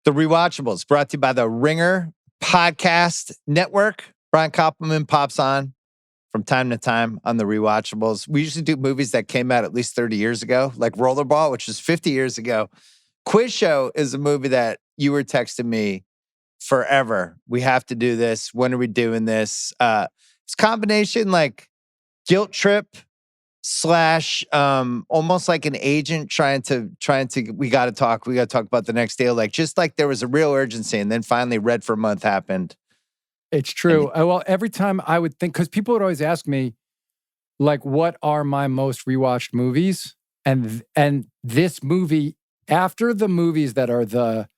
The Rewatchables, brought to you by the Ringer Podcast Network. Brian Koppelman pops on from time to time on the Rewatchables. We usually do movies that came out at least 30 years ago, like Rollerball, which was 50 years ago. Quiz Show is a movie that you were texting me forever. We have to do this. When are we doing this? It's a combination like guilt trip / almost like an agent trying to we got to talk about the next deal, like just like there was a real urgency, and then finally Redford month happened. It's true. Well, every time I would think, because people would always ask me like, what are my most rewatched movies, and this movie, after the movies that are the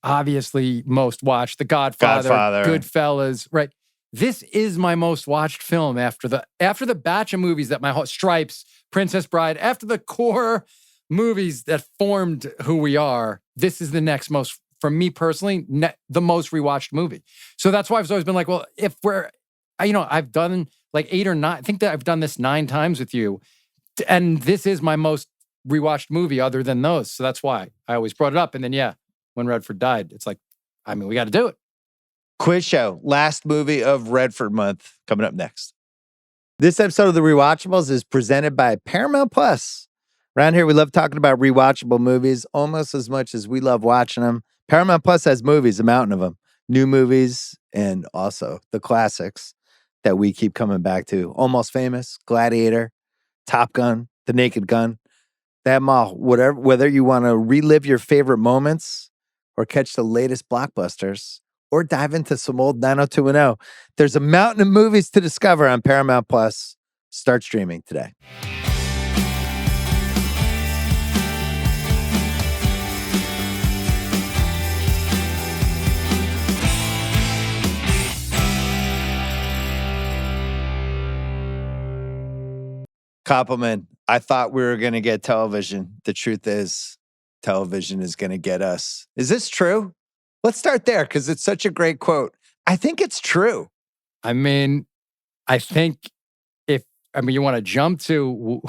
obviously most watched, The Godfather, Goodfellas, right? This is my most watched film after the batch of movies that my whole Stripes, Princess Bride, after the core movies that formed who we are. This is the next most, for me personally, the most rewatched movie. So that's why I've always been like, well, if we're, I've done like 8 or 9. I think that I've done this 9 times with you, and this is my most rewatched movie other than those. So that's why I always brought it up. And then when Redford died, it's like, we got to do it. Quiz Show, last movie of Redford month, coming up next. This episode of The Rewatchables is presented by Paramount Plus. Around here, we love talking about rewatchable movies almost as much as we love watching them. Paramount Plus has movies, a mountain of them. New movies, and also the classics that we keep coming back to. Almost Famous, Gladiator, Top Gun, The Naked Gun. They have them all. Whether you want to relive your favorite moments or catch the latest blockbusters, or dive into some old 90210. There's a mountain of movies to discover on Paramount Plus. Start streaming today. Koppelman, I thought we were going to get television. The truth is, television is going to get us. Is this true? Let's start there because it's such a great quote. I think it's true. I think if you want to jump to,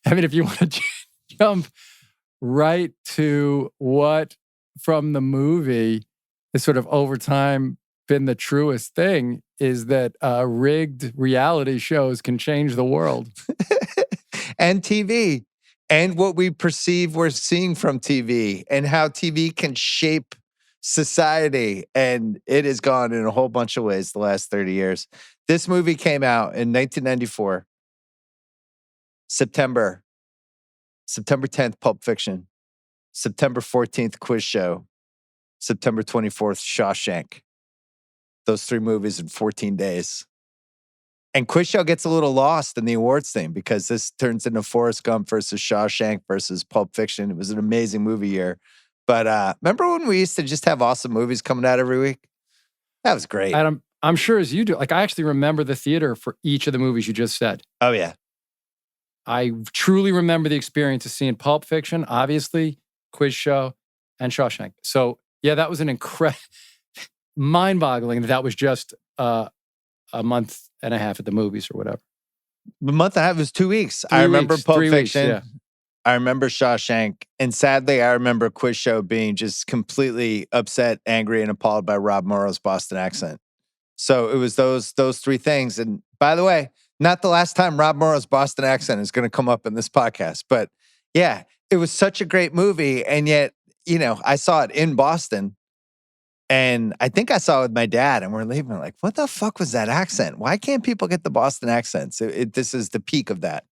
if you want to jump right to what from the movie is sort of over time been the truest thing, is that rigged reality shows can change the world. And TV. And what we perceive we're seeing from TV, and how TV can shape society, and it has gone in a whole bunch of ways the last 30 years. This movie came out in 1994. September 10th, Pulp Fiction. September 14th, Quiz Show. September 24th, Shawshank. Those 3 movies in 14 days. And Quiz Show gets a little lost in the awards thing because this turns into Forrest Gump versus Shawshank versus Pulp Fiction. It was an amazing movie year. But remember when we used to just have awesome movies coming out every week? That was great. Adam, I'm sure as you do. Like, I actually remember the theater for each of the movies you just said. Oh, yeah. I truly remember the experience of seeing Pulp Fiction, obviously, Quiz Show, and Shawshank. So, yeah, that was an incredible, mind-boggling that was just a month and a half at the movies or whatever. The month and a half was 2 weeks. I remember Pulp Fiction. Yeah. I remember Shawshank. And sadly, I remember Quiz Show being just completely upset, angry, and appalled by Rob Morrow's Boston accent. So it was those 3 things. And by the way, not the last time Rob Morrow's Boston accent is going to come up in this podcast. But yeah, it was such a great movie. And yet, I saw it in Boston. And I think I saw it with my dad, and we're leaving like, what the fuck was that accent? Why can't people get the Boston accents? This is the peak of that.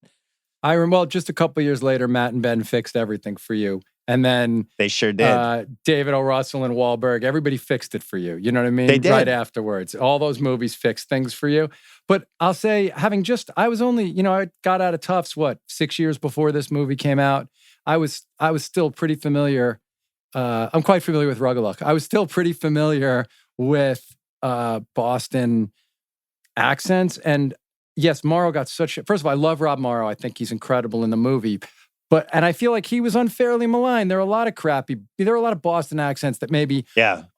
Well, just a couple years later, Matt and Ben fixed everything for you. And then they sure did. David O. Russell and Wahlberg, everybody fixed it for you. You know what I mean? They did. Right afterwards. All those movies fixed things for you. But I'll say, I was only, I got out of Tufts, 6 years before this movie came out. I was still pretty familiar. I'm quite familiar with Rugaluk. I was still pretty familiar with Boston accents. And yes, Morrow got first of all, I love Rob Morrow. I think he's incredible in the movie. And I feel like he was unfairly maligned. There are a lot of Boston accents that maybe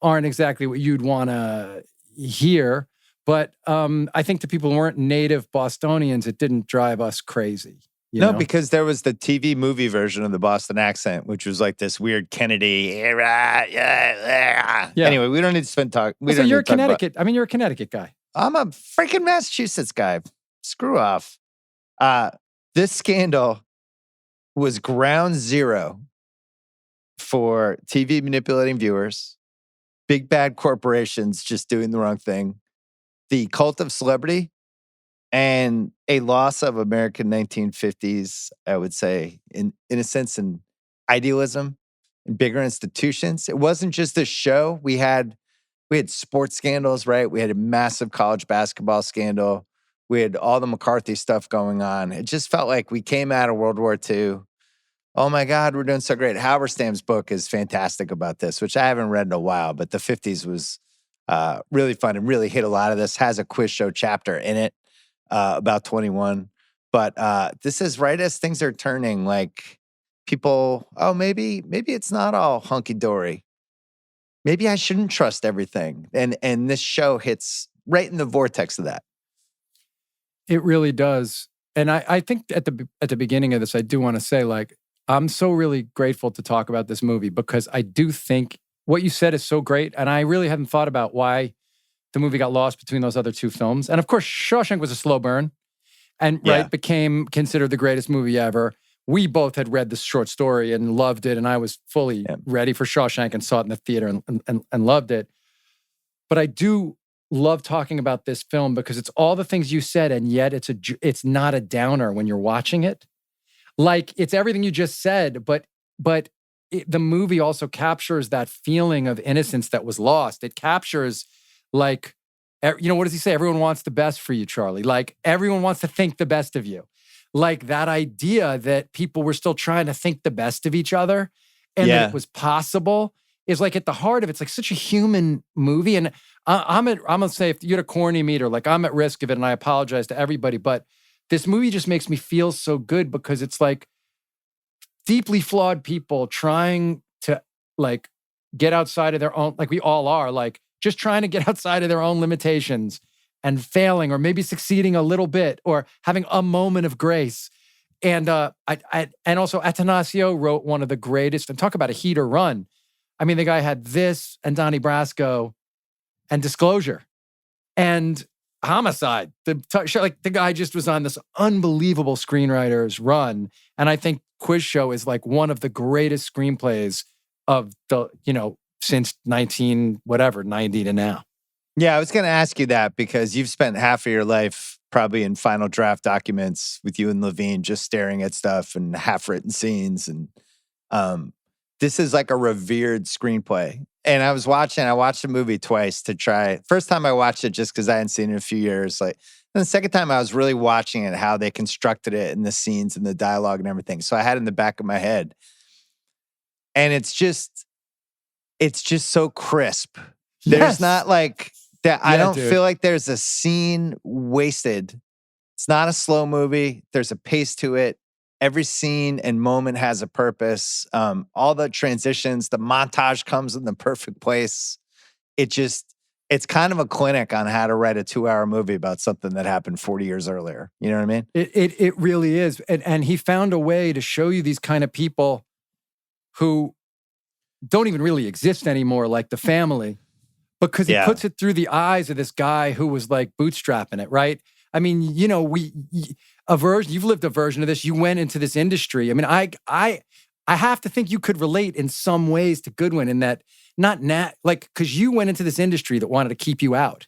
aren't exactly what you'd want to hear. But I think the people who weren't native Bostonians, it didn't drive us crazy. No, because there was the TV movie version of the Boston accent, which was like this weird Kennedy. Yeah. Anyway, we don't need to spend talk. So you're a Connecticut. You're a Connecticut guy. I'm a freaking Massachusetts guy. Screw off. This scandal was ground zero for TV manipulating viewers, big bad corporations just doing the wrong thing, the cult of celebrity, and a loss of American 1950s, I would say, in a sense, in idealism and bigger institutions. It wasn't just a show. We had sports scandals, right? We had a massive college basketball scandal. We had all the McCarthy stuff going on. It just felt like we came out of World War II. Oh my God, we're doing so great. Halberstam's book is fantastic about this, which I haven't read in a while, but the 50s was really fun and really hit a lot of this. Has a quiz show chapter in it about 21. But this is right as things are turning, like people, maybe it's not all hunky-dory. Maybe I shouldn't trust everything. And this show hits right in the vortex of that. It really does. And I think at the beginning of this, I do want to say, like, I'm so really grateful to talk about this movie because I do think what you said is so great. And I really hadn't thought about why the movie got lost between those other two films. And of course, Shawshank was a slow burn and became considered the greatest movie ever. We both had read the short story and loved it. And I was fully ready for Shawshank and saw it in the theater and loved it. But I do love talking about this film because it's all the things you said, and yet it's not a downer when you're watching it. Like, it's everything you just said, but the movie also captures that feeling of innocence that was lost. It captures, like, what does he say? Everyone wants the best for you, Charlie. Like, everyone wants to think the best of you. Like, that idea that people were still trying to think the best of each other and that it was possible is, like, at the heart of it. It's like such a human movie. And I'm going to say, if you had a corny meter, like, I'm at risk of it, and I apologize to everybody, but this movie just makes me feel so good because it's like deeply flawed people trying to, like, get outside of their own, like we all are, like, just trying to get outside of their own limitations and failing, or maybe succeeding a little bit, or having a moment of grace. And and also Atanasio wrote one of the greatest, and talk about a heat or run. I mean, the guy had this and Donnie Brasco and Disclosure and Homicide. The guy just was on this unbelievable screenwriter's run. And I think Quiz Show is like one of the greatest screenplays of the, since 90 to now. Yeah, I was going to ask you that because you've spent half of your life probably in final draft documents with you and Levine, just staring at stuff and half-written scenes. And this is like a revered screenplay. And I watched the movie twice to try. First time I watched it just because I hadn't seen it in a few years. Like, and the second time I was really watching it, how they constructed it and the scenes and the dialogue and everything. So I had it in the back of my head. And it's just so crisp. There's not like that. I don't feel like there's a scene wasted. It's not a slow movie. There's a pace to it. Every scene and moment has a purpose. All the transitions, the montage comes in the perfect place. It's kind of a clinic on how to write a 2-hour movie about something that happened 40 years earlier. You know what I mean? It really is. And he found a way to show you these kind of people who don't even really exist anymore, like the family, because he puts it through the eyes of this guy who was like bootstrapping it, right? I mean, you've lived a version of this. You went into this industry. I mean, I have to think you could relate in some ways to Goodwin in that, because you went into this industry that wanted to keep you out.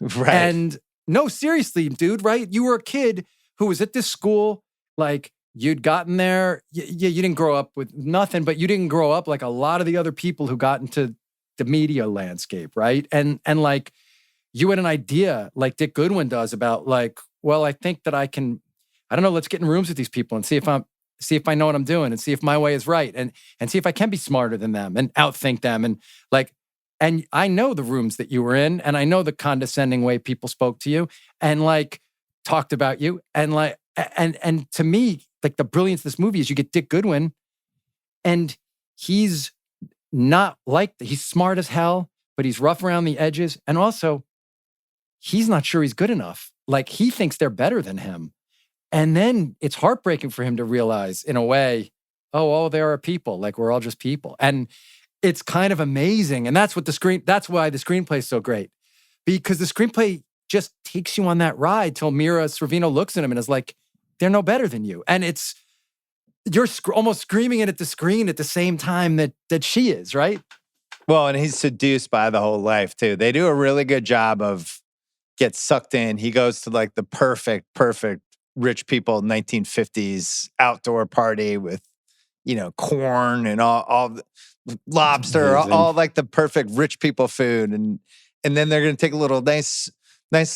Right. And no, seriously, dude, right? You were a kid who was at this school, like, you'd gotten there. You didn't grow up with nothing, but you didn't grow up like a lot of the other people who got into the media landscape, right? And like, you had an idea, like Dick Goodwin does, about like, well, I think that I don't know, let's get in rooms with these people and see if I know what I'm doing and see if my way is right and see if I can be smarter than them and outthink them. And like, and I know the rooms that you were in, and I know the condescending way people spoke to you and like talked about you. And like, and to me, like, the brilliance of this movie is you get Dick Goodwin, and he's not like he's smart as hell, but he's rough around the edges. And also, he's not sure he's good enough. Like, he thinks they're better than him. And then it's heartbreaking for him to realize, in a way, oh, there are people. Like, we're all just people. And it's kind of amazing. And that's why the screenplay is so great. Because the screenplay just takes you on that ride till Mira Sorvino looks at him and is like, they're no better than you. And you're almost screaming it at the screen at the same time that she is, right? Well, and he's seduced by the whole life too. They do a really good job of get sucked in. He goes to like the perfect rich people 1950s outdoor party with, corn and all the lobster, all like the perfect rich people food. And then they're going to take a little nice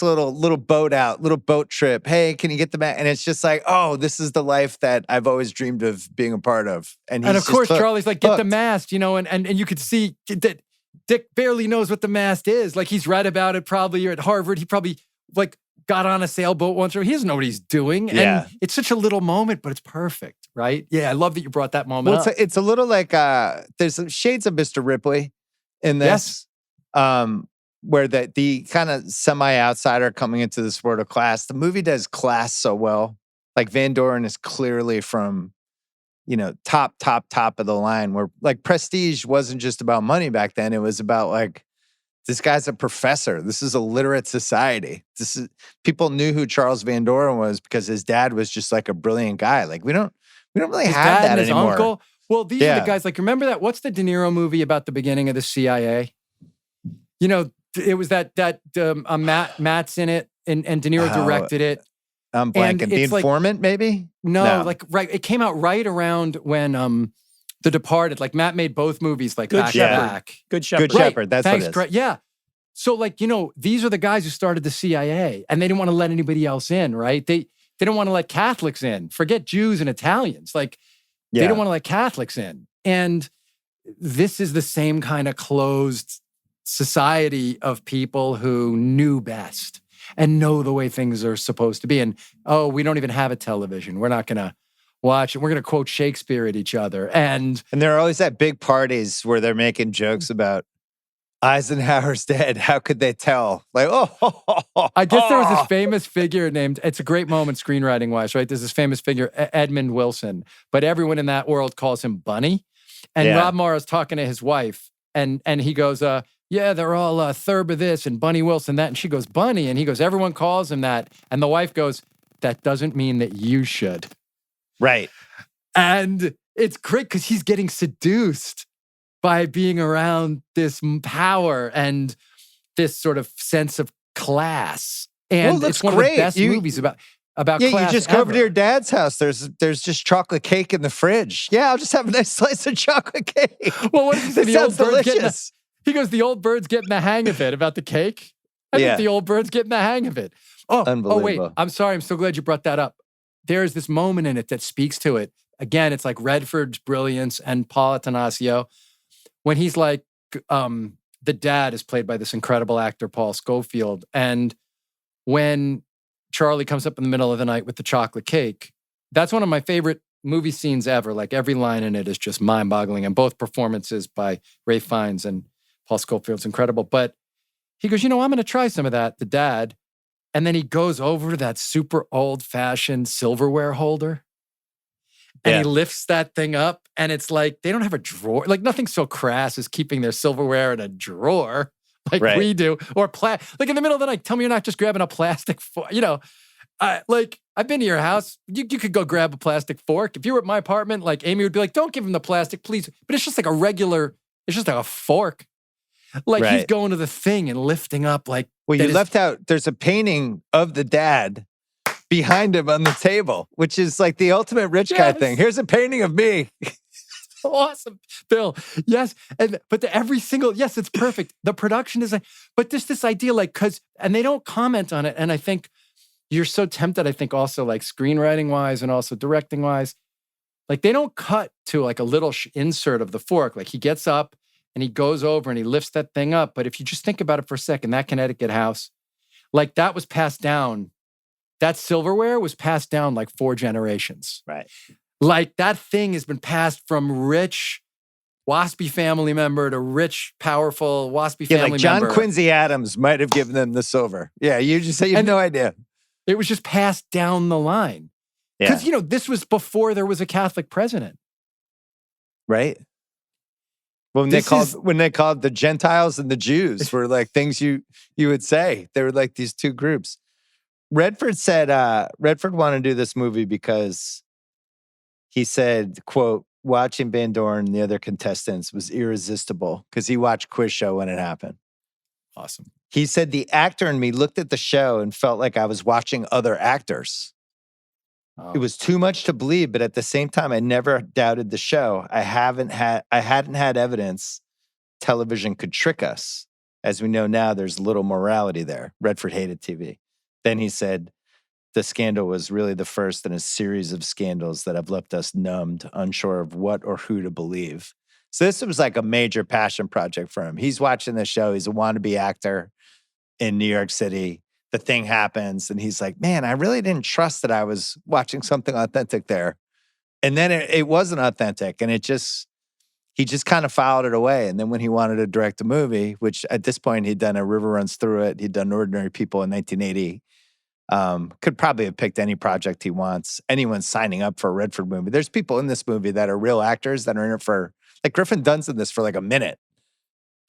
little boat trip. Hey, can you get the back? And it's just like, oh, this is the life that I've always dreamed of being a part of. And of course, Charlie's like, get the mast, and you could see that Dick barely knows what the mast is. Like, he's read about it probably, or at Harvard. He probably like got on a sailboat once, or he doesn't know what he's doing. Yeah. And it's such a little moment, but it's perfect, right? Yeah, I love that you brought that moment up. It's a little like, there's some shades of Mr. Ripley in this. Yes. Where the kind of semi-outsider coming into this world of class, the movie does class so well. Like, Van Doren is clearly from, top of the line, where like prestige wasn't just about money back then. It was about like, this guy's a professor. This is a literate society. People knew who Charles Van Doren was because his dad was just like a brilliant guy. Like, we don't really his have dad that and his anymore. Uncle. Well, these are the guys, like, remember that, what's the De Niro movie about the beginning of the CIA? It was that Matt's in it, and De Niro directed it. I'm blanking. The Informant, maybe? No, right. It came out right around when The Departed. Like, Matt made both movies like back to back. Good Shepherd. Good Shepherd. That's what it is. Yeah. So, like, these are the guys who started the CIA, and they didn't want to let anybody else in, right? They didn't want to let Catholics in. Forget Jews and Italians. Like, they didn't want to let Catholics in. And this is the same kind of closed society of people who knew best and know the way things are supposed to be. And, we don't even have a television. We're not going to watch it. We're going to quote Shakespeare at each other. And they're always at big parties where they're making jokes about Eisenhower's dead. How could they tell? Like, I guess there was this famous figure named, it's a great moment screenwriting wise, right? There's this famous figure, Edmund Wilson, but everyone in that world calls him Bunny. And Rob Morrow's talking to his wife, and he goes, they're all Thurber this and Bunny Wilson that. And she goes, Bunny. And he goes, everyone calls him that. And the wife goes, that doesn't mean that you should. Right. And it's great because he's getting seduced by being around this power and this sort of sense of class. And it's one of the best movies about class. You just go over to your dad's house. There's just chocolate cake in the fridge. Yeah, I'll just have a nice slice of chocolate cake. Well, what did he say? The old bird's delicious. He goes, the old bird's getting the hang of it about the cake. I think the old bird's getting the hang of it. Oh, wait. I'm sorry. I'm so glad you brought that up. There's this moment in it that speaks to it. Again, it's like Redford's brilliance and Paul Attanasio. When he's like, the dad is played by this incredible actor, Paul Scofield. And when Charlie comes up in the middle of the night with the chocolate cake, that's one of my favorite movie scenes ever. Like, every line in it is just mind-boggling. And both performances by Ralph Fiennes and Paul Scofield's incredible. But he goes, I'm going to try some of that, the dad. And then he goes over to that super old-fashioned silverware holder. And he lifts that thing up. And it's like, they don't have a drawer. Like, nothing so crass as keeping their silverware in a drawer like we do. Or like, in the middle of the night, tell me you're not just grabbing a plastic fork. Like, I've been to your house. You could go grab a plastic fork. If you were at my apartment, like, Amy would be like, don't give him the plastic, please. But it's just like it's just like a fork. Like, he's going to the thing and lifting up, like. Well, you left out, there's a painting of the dad behind him on the table, which is like the ultimate rich guy thing. Here's a painting of me. Awesome, Bill. Yes. But every single, yes, it's perfect. The production is like, but just this idea, like, and they don't comment on it. And I think you're so tempted, I think also like screenwriting wise and also directing wise, like, they don't cut to like a little insert of the fork. Like, he gets up and he goes over and he lifts that thing up. But if you just think about it for a second, that Connecticut house, like, that was passed down. That silverware was passed down like 4 generations. Right. Like, that thing has been passed from rich waspy family member to rich, powerful waspy family member. Like John Quincy Adams might have given them the silver. Yeah, you just say you have no idea. It was just passed down the line. Because, this was before there was a Catholic president. Right? When they called the Gentiles and the Jews were like things you would say. They were like these two groups. Redford said Redford wanted to do this movie because he said, quote, watching Van Dorn and the other contestants was irresistible because he watched Quiz Show when it happened. Awesome. He said the actor in me looked at the show and felt like I was watching other actors. Oh. It was too much to believe, but at the same time, I never doubted the show. I hadn't had evidence television could trick us. As we know now, there's little morality there. Redford hated TV. Then he said, the scandal was really the first in a series of scandals that have left us numbed, unsure of what or who to believe. So this was like a major passion project for him. He's watching the show. He's a wannabe actor in New York City. The thing happens and he's like, man, I really didn't trust that I was watching something authentic there. And then it wasn't authentic. And he just kind of filed it away. And then when he wanted to direct a movie, which at this point he'd done A River Runs Through It, he'd done Ordinary People in 1980, could probably have picked any project he wants. Anyone signing up for a Redford movie. There's people in this movie that are real actors that are in it for, like Griffin Dunn's in this for like a minute.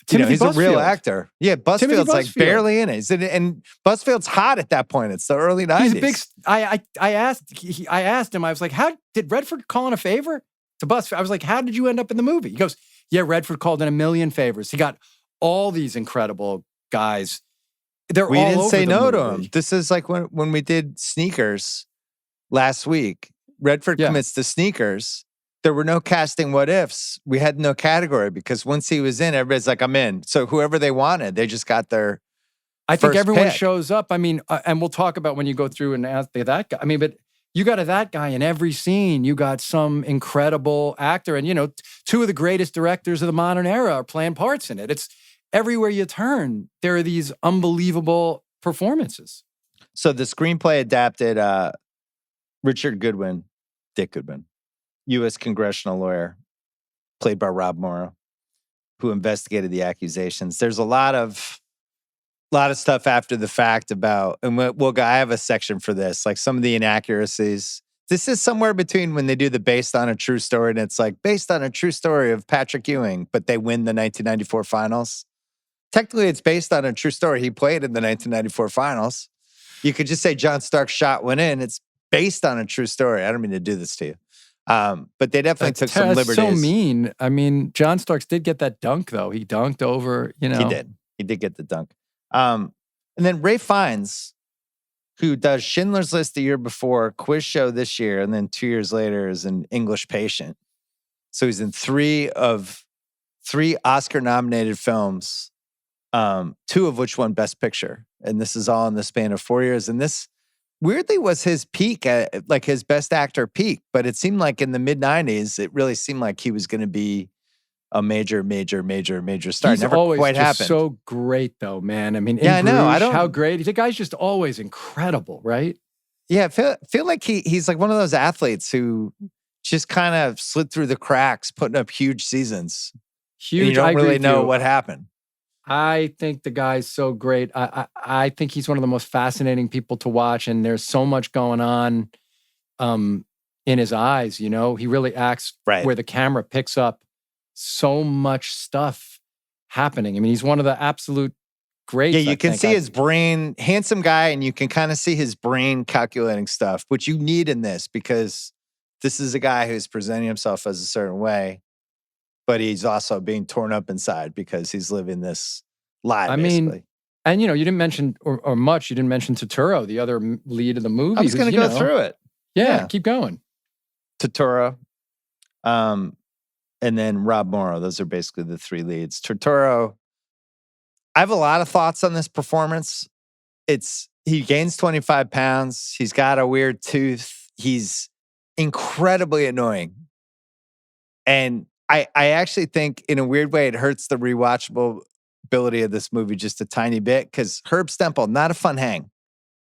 He's a real actor. Yeah, Busfield's like barely in it. And Busfield's hot at that point. It's the early 90s. He's a big. I asked him. I was like, "How did Redford call in a favor to Busfield?" I was like, "How did you end up in the movie?" He goes, "Yeah, Redford called in a million favors. He got all these incredible guys. We didn't say no to him. This is like when we did Sneakers last week. Redford commits to Sneakers. There were no casting what ifs. We had no category because once he was in, everybody's like, I'm in. So whoever they wanted, they just got their I think everyone pick. shows up. I mean, and we'll talk about when you go through and ask that guy. I mean, but you got that guy in every scene. You got some incredible actor. And, two of the greatest directors of the modern era are playing parts in it. It's everywhere you turn. There are these unbelievable performances. So the screenplay adapted Dick Goodwin. U.S. congressional lawyer, played by Rob Morrow, who investigated the accusations. There's a lot of stuff after the fact about, and I have a section for this, like some of the inaccuracies. This is somewhere between when they do the based on a true story, and it's like based on a true story of Patrick Ewing, but they win the 1994 finals. Technically, it's based on a true story. He played in the 1994 finals. You could just say John Stark's shot went in. It's based on a true story. I don't mean to do this to you. But they definitely took some liberties. So mean. I mean, John Starks did get that dunk, though. He dunked over, He did. He did get the dunk. And then Ralph Fiennes, who does Schindler's List the year before, Quiz Show this year, and then 2 years later is an English Patient. So he's in three Oscar-nominated films, two of which won Best Picture. And this is all in the span of 4 years. And this weirdly was his peak, like his best actor peak, but it seemed like in the mid-90s, it really seemed like he was going to be a major star. He's Never always quite just happened. So great, though, man. I mean, I know. I don't. How great the guy's just always incredible, right? Yeah, I feel like he's like one of those athletes who just kind of slid through the cracks, putting up huge seasons. Huge. And you don't really know what happened. I think the guy's so great. I think he's one of the most fascinating people to watch, and there's so much going on in his eyes. He really acts where the camera picks up so much stuff happening. I mean, he's one of the absolute greats. Yeah, you can see his brain, handsome guy, and you can kind of see his brain calculating stuff, which you need in this because this is a guy who's presenting himself as a certain way. But he's also being torn up inside because he's living this lie, basically. And you didn't mention, or much, you didn't mention Turturro, the other lead of the movie. I was going to go through it. Yeah, keep going. Turturro, and then Rob Morrow. Those are basically the three leads. Turturro, I have a lot of thoughts on this performance. He gains 25 pounds. He's got a weird tooth. He's incredibly annoying. And I actually think in a weird way, it hurts the rewatchable ability of this movie just a tiny bit because Herb Stempel, not a fun hang.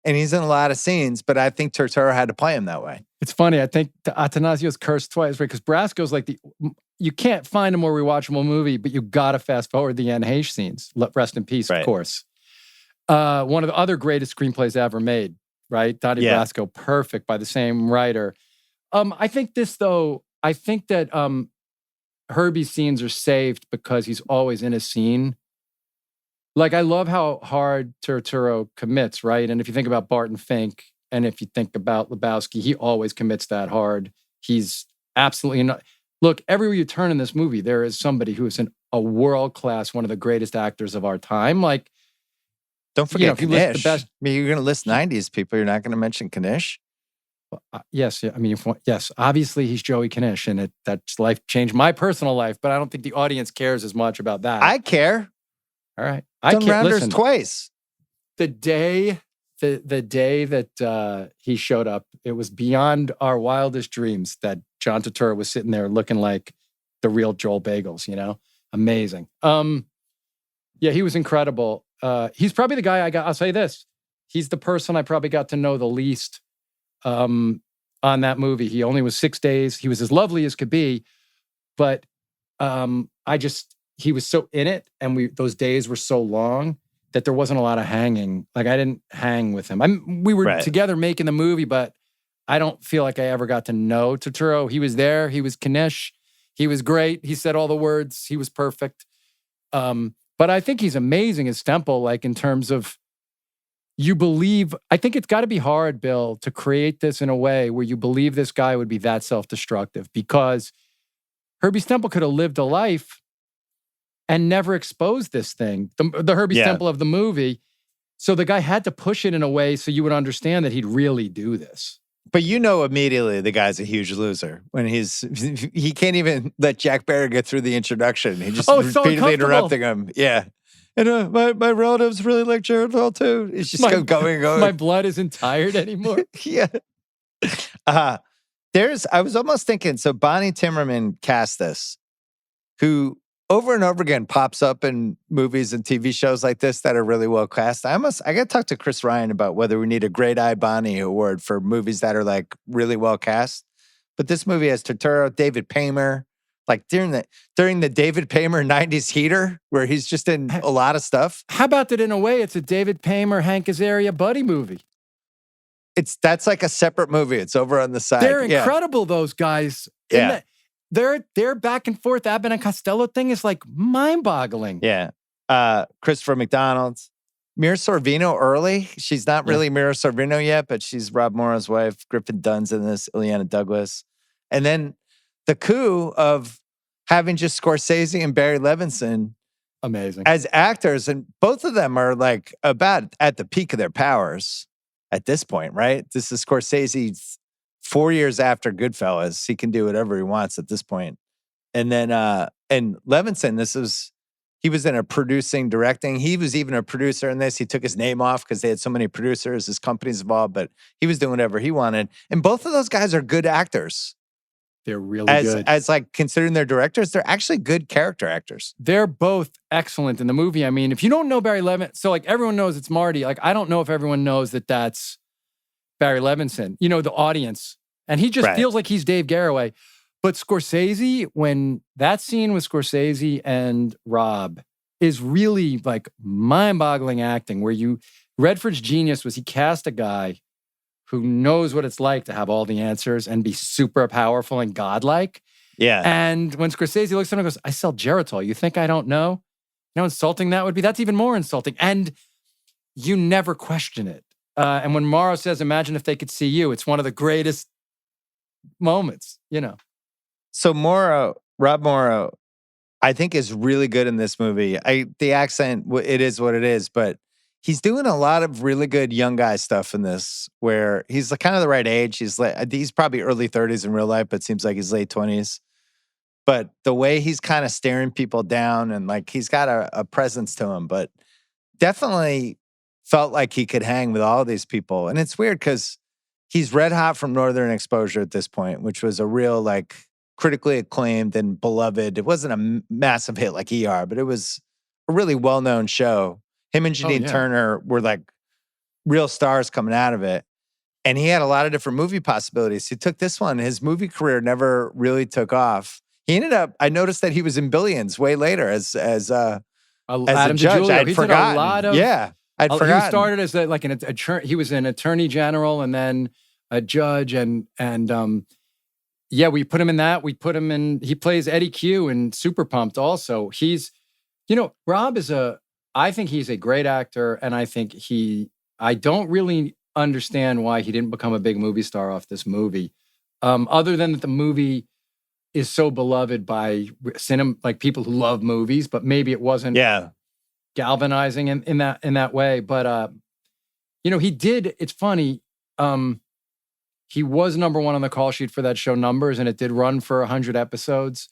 And he's in a lot of scenes, but I think Turturro had to play him that way. It's funny. I think Atanasio's cursed twice, right? Because Brasco's like you can't find a more rewatchable movie, but you got to fast forward the Anne Heche scenes. Rest in peace, of course. One of the other greatest screenplays ever made. right? Donnie Yeah. Brasco, perfect by the same writer. I think that Herbie's scenes are saved because he's always in a scene. Like, I love how hard Turturro commits, right? And if you think about Barton Fink, and if you think about Lebowski, he always commits that hard. He's absolutely not. Look, everywhere you turn in this movie, there is somebody who is a world-class, one of the greatest actors of our time. Like, don't forget if you list the Kanish. best, I mean, you're going to list 90s people. You're not going to mention Kanish? Yes. I mean, yes, obviously he's Joey Kanish, and that's life changed my personal life, but I don't think the audience cares as much about that. I care. All right. Done Rounders twice. The day that he showed up, it was beyond our wildest dreams that John Turturro was sitting there looking like the real Joel Bagels, Amazing. Yeah, he was incredible. He's probably the guy I'll say this. He's the person I probably got to know the least on that movie. He only was 6 days. He was as lovely as could be, but he was so in it, and those days were so long that there wasn't a lot of hanging. Like, I didn't hang with him. We were together making the movie, but I don't feel like I ever got to know Turturro. He was there. He was Kanish. He was great. He said all the words. He was perfect. But I think he's amazing as Stemple, like, in terms of you believe. I think it's got to be hard, Bill, to create this in a way where you believe this guy would be that self-destructive, because Herbie Stemple could have lived a life and never exposed this thing, the Herbie Stemple of the movie. So the guy had to push it in a way so you would understand that he'd really do this. But immediately the guy's a huge loser when he can't even let Jack Barry get through the introduction. He just repeatedly interrupting him. Yeah. And my relatives really like Jared Hall too. It's just going. My blood isn't tired anymore. Yeah. I was almost thinking, so Bonnie Timmerman cast this, who over and over again pops up in movies and TV shows like this that are really well cast. I got to talk to Chris Ryan about whether we need a Great Eye Bonnie award for movies that are like really well cast. But this movie has Turturro, David Paymer, like during the David Paymer 90s heater, where he's just in a lot of stuff. How about that? In a way, it's a David Paymer, Hank Azaria buddy movie. That's like a separate movie. It's over on the side. They're incredible, those guys. Yeah. Their back and forth Abbott and Costello thing is like mind-boggling. Yeah. Christopher McDonald. Mira Sorvino early. She's not really Mira Sorvino yet, but she's Rob Morrow's wife. Griffin Dunn's in this. Ileana Douglas. And then the coup of having just Scorsese and Barry Levinson amazing as actors. And both of them are like about at the peak of their powers at this point, right? This is Scorsese's 4 years after Goodfellas. He can do whatever he wants at this point. And then, and Levinson, he was in a producing, directing. He was even a producer in this. He took his name off because they had so many producers, his company's involved, but he was doing whatever he wanted. And both of those guys are good actors. They're really good. As like considering they're directors, they're actually good character actors. They're both excellent in the movie. I mean, if you don't know Barry Levinson, so like everyone knows it's Marty. Like, I don't know if everyone knows that that's Barry Levinson, the audience. And he just feels like he's Dave Garroway. But Scorsese, when that scene with Scorsese and Rob is really like mind-boggling acting, where Redford's genius was he cast a guy who knows what it's like to have all the answers and be super powerful and godlike. Yeah. And when Scorsese looks at him and goes, I sell Geritol. You think I don't know? You know how insulting that would be? That's even more insulting. And you never question it. And when Morrow says, imagine if they could see you, it's one of the greatest moments, So Rob Morrow, I think is really good in this movie. The accent, it is what it is, but he's doing a lot of really good young guy stuff in this, where he's kind of the right age. He's probably early 30s in real life, but seems like he's late 20s. But the way he's kind of staring people down and like he's got a presence to him, but definitely felt like he could hang with all of these people. And it's weird because he's red hot from Northern Exposure at this point, which was a real like critically acclaimed and beloved. It wasn't a massive hit like ER, but it was a really well-known show. Him and Janine Turner were like real stars coming out of it. And he had a lot of different movie possibilities. He took this one. His movie career never really took off. He ended up, I noticed that he was in Billions way later as a Adam judge. DiGiulio. I'd forgotten. Did a lot of, yeah. I'd He forgotten. started as he was an attorney general and then a judge and yeah, we put him in that. We put him in. He plays Eddie Q in Super Pumped. Also, Rob I think he's a great actor, and I don't really understand why he didn't become a big movie star off this movie, other than that the movie is so beloved by cinema, like people who love movies, but maybe it wasn't galvanizing in that way. But he did. It's funny. He was number one on the call sheet for that show Numbers, and it did run for 100 episodes.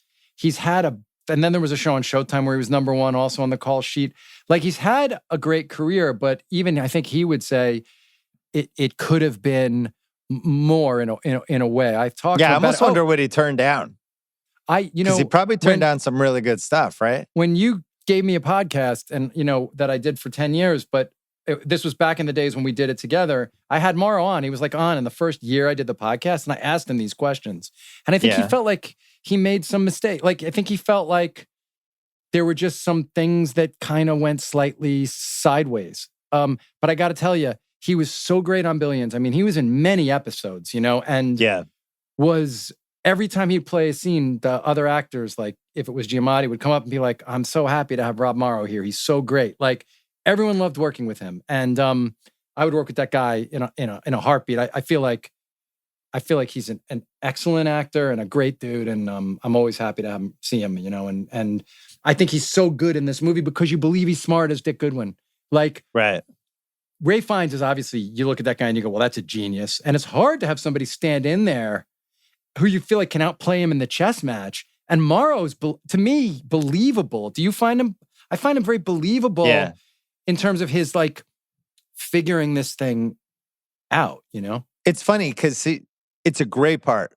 And then there was a show on Showtime where he was number one also on the call sheet. Like, he's had a great career, but even I think he would say it could have been more in a way. I've talked I almost wonder what he turned down. Because he probably turned down some really good stuff, right? When you gave me a podcast and, that I did for 10 years, but this was back in the days when we did it together. I had Morrow on. He was on in the first year I did the podcast, and I asked him these questions. And I think he felt like he made some mistake. Like, I think he felt like there were just some things that kind of went slightly sideways. But I got to tell you, he was so great on Billions. I mean, he was in many episodes, and was every time he'd play a scene, the other actors, like if it was Giamatti, would come up and be like, "I'm so happy to have Rob Morrow here. He's so great." Like, everyone loved working with him, and I would work with that guy in a heartbeat. I feel like he's an excellent actor and a great dude, and I'm always happy to see him. And I think he's so good in this movie because you believe he's smart as Dick Goodwin. Like, right. Ray Fiennes is obviously, you look at that guy and you go, well, that's a genius, and it's hard to have somebody stand in there who you feel like can outplay him in the chess match. And Morrow's, to me, believable. Do you find him? I find him very believable. Yeah. In terms of his figuring this thing out, It's funny because it's a great part.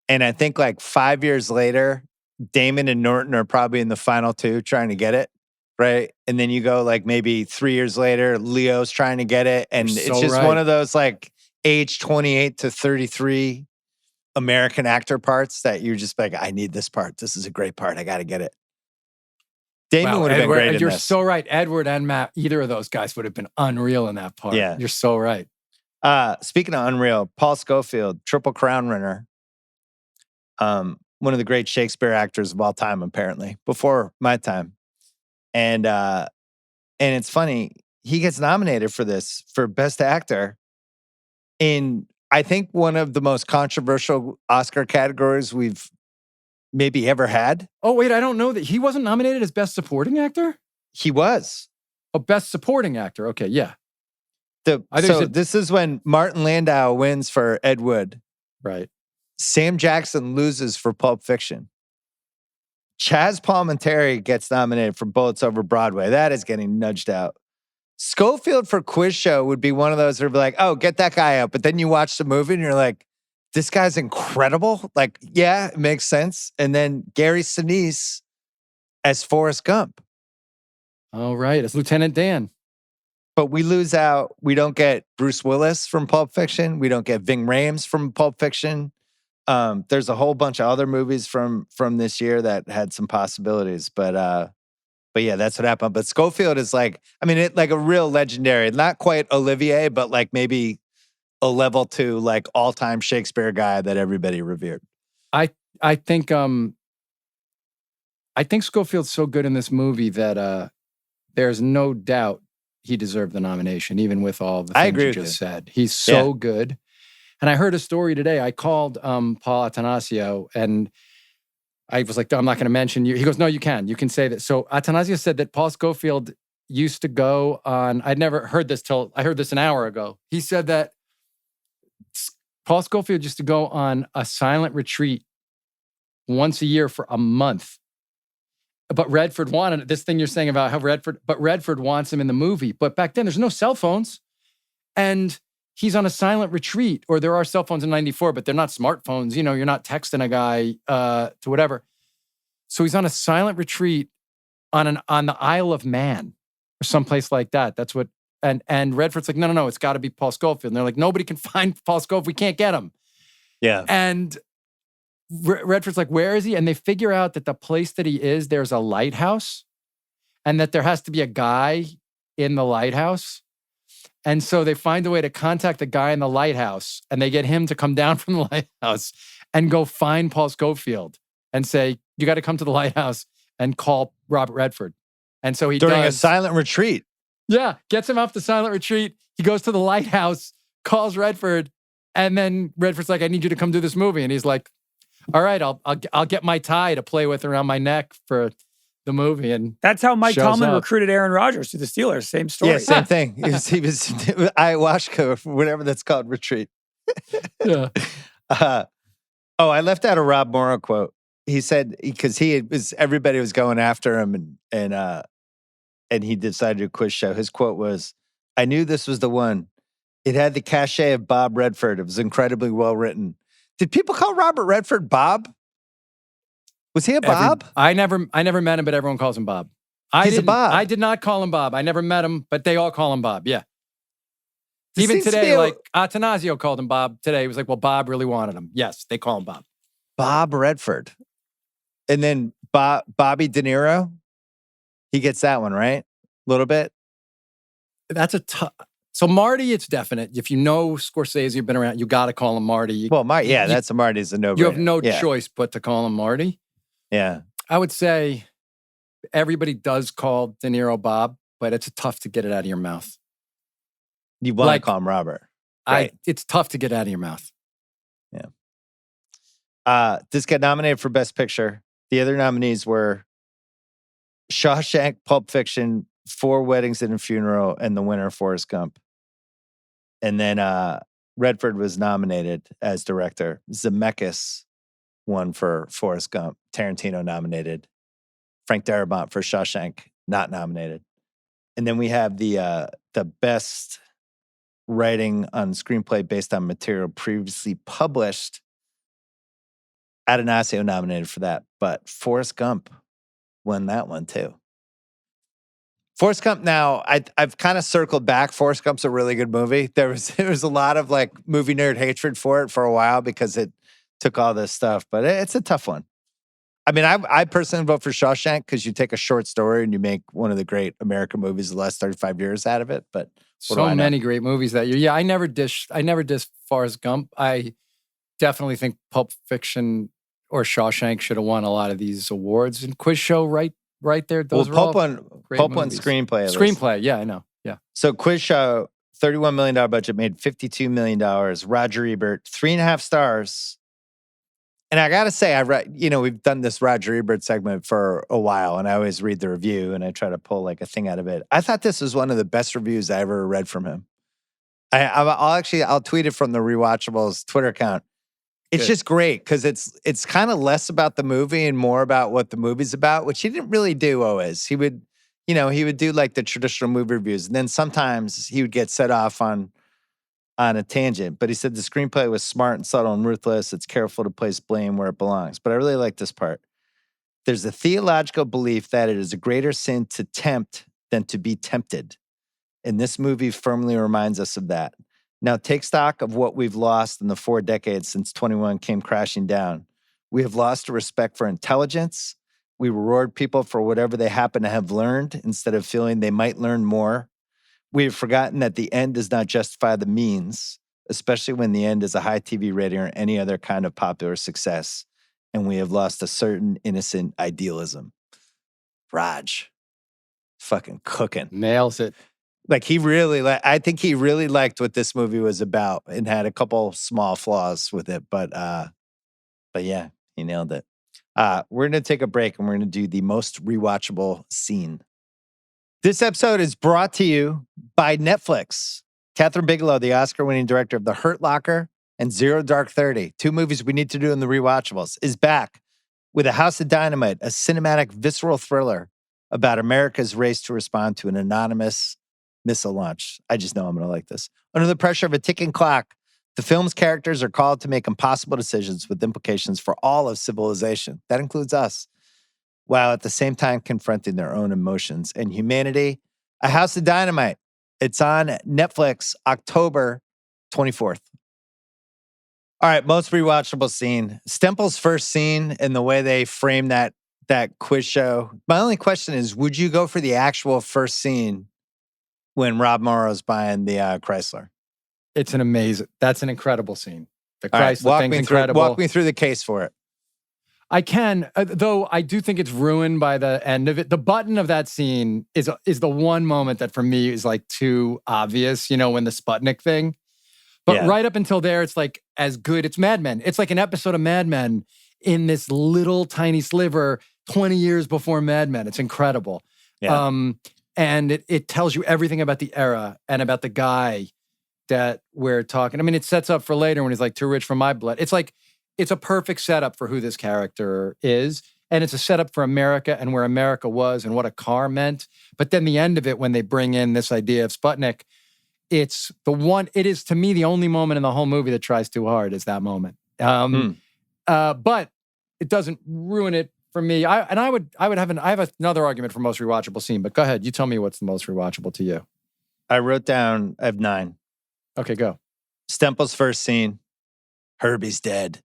And I think 5 years later, Damon and Norton are probably in the final two trying to get it, right? And then you go maybe 3 years later, Leo's trying to get it. And it's just one of those age 28 to 33 American actor parts that you're just I need this part. This is a great part. I got to get it. Damon would have been great in You're this. so right. Edward and Matt, either of those guys would have been unreal in that part. Yeah. You're so right. Speaking of unreal, Paul Scofield, Triple Crown winner. One of the great Shakespeare actors of all time, apparently, before my time. And it's funny, he gets nominated for this, for Best Actor, in, I think, one of the most controversial Oscar categories we've maybe ever had. Oh, wait, I don't know that. He wasn't nominated as Best Supporting Actor? He was. Oh, Best Supporting Actor. Okay, yeah. This is when Martin Landau wins for Ed Wood. Right. Sam Jackson loses for Pulp Fiction. Chaz Palminteri gets nominated for Bullets Over Broadway. That is getting nudged out. Scofield for Quiz Show would be one of those that would be like, oh, get that guy out. But then you watch the movie and you're like, this guy's incredible. Yeah, it makes sense. And then Gary Sinise as Forrest Gump. Oh, right. As Lieutenant Dan. But we lose out. We don't get Bruce Willis from Pulp Fiction. We don't get Ving Rhames from Pulp Fiction. There's a whole bunch of other movies from this year that had some possibilities. But yeah, that's what happened. But Scofield is a real legendary, not quite Olivier, but maybe a level 2, all-time Shakespeare guy that everybody revered. I think Scofield's so good in this movie that there's no doubt he deserved the nomination, even with all the things you just said. He's so good. And I heard a story today. I called Paul Attanasio, and I was like, I'm not going to mention you. He goes, no, you can. You can say that. So Attanasio said that Paul Scofield used to go on, I'd never heard this till I heard this an hour ago. He said that Paul Scofield used to go on a silent retreat once a year for a month. But Redford wanted this thing you're saying about how Redford wants him in the movie. But back then, there's no cell phones. And he's on a silent retreat, or there are cell phones in 94, but they're not smartphones. You're not texting a guy to whatever. So he's on a silent retreat on the Isle of Man or someplace like that. That's what, and Redford's like, no, it's got to be Paul Scofield. And they're like, nobody can find Paul Scofield. We can't get him. Yeah. And Redford's like, where is he? And they figure out that the place that he is, there's a lighthouse, and that there has to be a guy in the lighthouse. And so they find a way to contact the guy in the lighthouse, and they get him to come down from the lighthouse and go find Paul Scofield and say, you got to come to the lighthouse and call Robert Redford. And so he During does. a silent retreat. Yeah, gets him off the silent retreat. He goes to the lighthouse, calls Redford, and then Redford's like, I need you to come do this movie. And he's like, all right, I'll get my tie to play with around my neck for the movie. And that's how Mike Tomlin up. recruited Aaron Rodgers to the Steelers. Same story. Yeah, same thing. He was ayahuasca, whatever that's called, retreat. Yeah. I left out a Rob Morrow quote. He said, because everybody was going after him and he decided to do a quiz show. His quote was, I knew this was the one. It had the cachet of Bob Redford. It was incredibly well written. Did people call Robert Redford Bob? Was he a Bob? I never met him, but everyone calls him Bob. He's a Bob. I did not call him Bob. I never met him, but they all call him Bob. Yeah. This Even seems to today, be like Atanasio called him Bob today. He was like, well, Bob really wanted him. Yes, they call him Bob. Bob Redford. And then Bobby De Niro. He gets that one, right? A little bit. That's a tough. So Marty, it's definite. If you know Scorsese, you've been around, you got to call him Marty. Marty, yeah, that's a Marty's a no-brainer. You have no choice but to call him Marty. Yeah. I would say everybody does call De Niro Bob, but it's tough to get it out of your mouth. You want to call him Robert. Right. It's tough to get out of your mouth. Yeah. This got nominated for Best Picture. The other nominees were Shawshank, Pulp Fiction, 4 Weddings and a Funeral, and the winner, Forrest Gump. And then Redford was nominated as director. Zemeckis won for Forrest Gump. Tarantino nominated. Frank Darabont for Shawshank, not nominated. And then we have the best writing on screenplay based on material previously published. Atanasio nominated for that, but Forrest Gump won that one too. Forrest Gump. Now, I've kind of circled back. Forrest Gump's a really good movie. There was a lot of like movie nerd hatred for it for a while because it took all this stuff, but it's a tough one. I mean, I personally vote for Shawshank because you take a short story and you make one of the great American movies of the last 35 years out of it. But so many great movies that year. Yeah, I never dish Forrest Gump. I definitely think Pulp Fiction or Shawshank should have won a lot of these awards. And Quiz Show, right there. Those were Pulp all one, great Pulp one movies. screenplay. Screenplay, yeah, I know. Yeah. So Quiz Show, $31 million budget, made $52 million. Roger Ebert, 3.5 stars. And I got to say, we've done this Roger Ebert segment for a while, and I always read the review, and I try to pull like a thing out of it. I thought this was one of the best reviews I ever read from him. I'll tweet it from the Rewatchables Twitter account. It's just great because it's kind of less about the movie and more about what the movie's about, which he didn't really do always. He would do like the traditional movie reviews, and then sometimes he would get set off on a tangent. But he said the screenplay was smart and subtle and ruthless. It's careful to place blame where it belongs. But I really like this part. There's a theological belief that it is a greater sin to tempt than to be tempted. And this movie firmly reminds us of that. Now, take stock of what we've lost in the 4 decades since 21 came crashing down. We have lost a respect for intelligence. We reward people for whatever they happen to have learned instead of feeling they might learn more. We have forgotten that the end does not justify the means, especially when the end is a high TV rating or any other kind of popular success. And we have lost a certain innocent idealism. Raj, fucking cooking. Nails it. Like I think he really liked what this movie was about and had a couple small flaws with it, but yeah, he nailed it. We're going to take a break and we're going to do the most rewatchable scene. This episode is brought to you by Netflix. Catherine Bigelow, the Oscar-winning director of The Hurt Locker and Zero Dark 30, 2 movies we need to do in the Rewatchables, is back with A House of Dynamite, a cinematic, visceral thriller about America's race to respond to an anonymous missile launch. I just know I'm going to like this. Under the pressure of a ticking clock, the film's characters are called to make impossible decisions with implications for all of civilization. That includes us. While at the same time confronting their own emotions and humanity. A House of Dynamite. It's on Netflix, October 24th. All right, most rewatchable scene. Stempel's first scene and the way they frame that quiz show. My only question is, would you go for the actual first scene when Rob Morrow's buying the Chrysler. It's that's an incredible scene. The All right, Chrysler thing's incredible. Walk me through the case for it. I can, though I do think it's ruined by the end of it. The button of that scene is the one moment that for me is like too obvious, when the Sputnik thing. But right up until there, it's like as good. It's Mad Men. It's like an episode of Mad Men in this little tiny sliver 20 years before Mad Men. It's incredible. Yeah. And it tells you everything about the era and about the guy that we're talking. I mean, it sets up for later when he's like, too rich for my blood. It's like, it's a perfect setup for who this character is. And it's a setup for America and where America was and what a car meant. But then the end of it, when they bring in this idea of Sputnik, it is to me the only moment in the whole movie that tries too hard is that moment. But it doesn't ruin it for me. I have another argument for most rewatchable scene, but go ahead. You tell me what's the most rewatchable to you. I wrote down, I have 9. Okay, go. Stempel's first scene, Herbie's dead.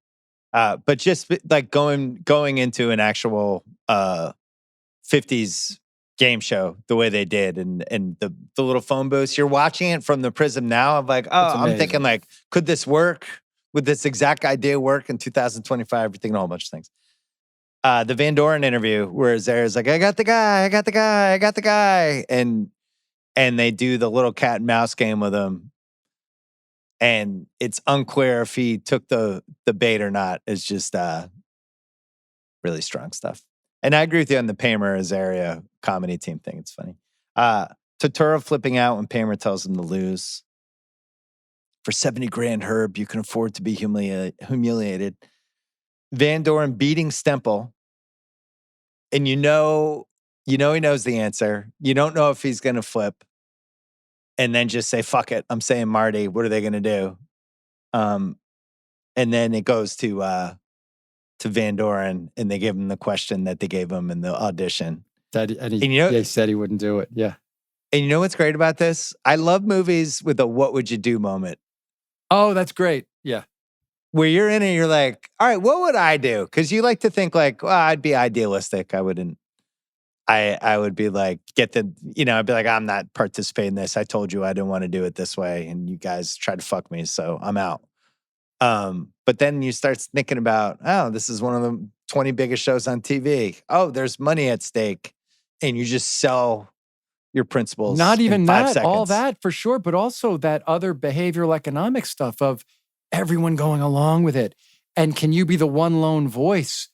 But just like going into an actual 50s game show the way they did and the little phone booths, you're watching it from the prism now of like, I'm thinking like, could this work? Would this exact idea work in 2025? You're thinking a whole bunch of things. The Van Doren interview where Zara's like, I got the guy. And they do the little cat and mouse game with him. And it's unclear if he took the bait or not. It's just really strong stuff. And I agree with you on the Paymer Azaria comedy team thing. It's funny. Turturro flipping out when Paymer tells him to lose. For $70,000, Herb, you can afford to be humiliated. Van Doren beating Stempel. And you know he knows the answer. You don't know if he's going to flip. And then just say, fuck it. I'm saying Marty. What are they going to do? And then it goes to Van Doren, and they give him the question that they gave him in the audition. He said he wouldn't do it. Yeah. And you know what's great about this? I love movies with a what would you do moment. Oh, that's great. Yeah. Where you're in it, you're like, all right, what would I do? Because you like to think like, well, I'd be idealistic. I wouldn't. I would be like, I'd be like, I'm not participating in this. I told you I didn't want to do it this way. And you guys tried to fuck me. So I'm out. But then you start thinking about, this is one of the 20 biggest shows on TV. Oh, there's money at stake. And you just sell your principles. Not even in 5 that, seconds. all that for sure. But also that other behavioral economic stuff of everyone going along with it. And can you be the one lone voice?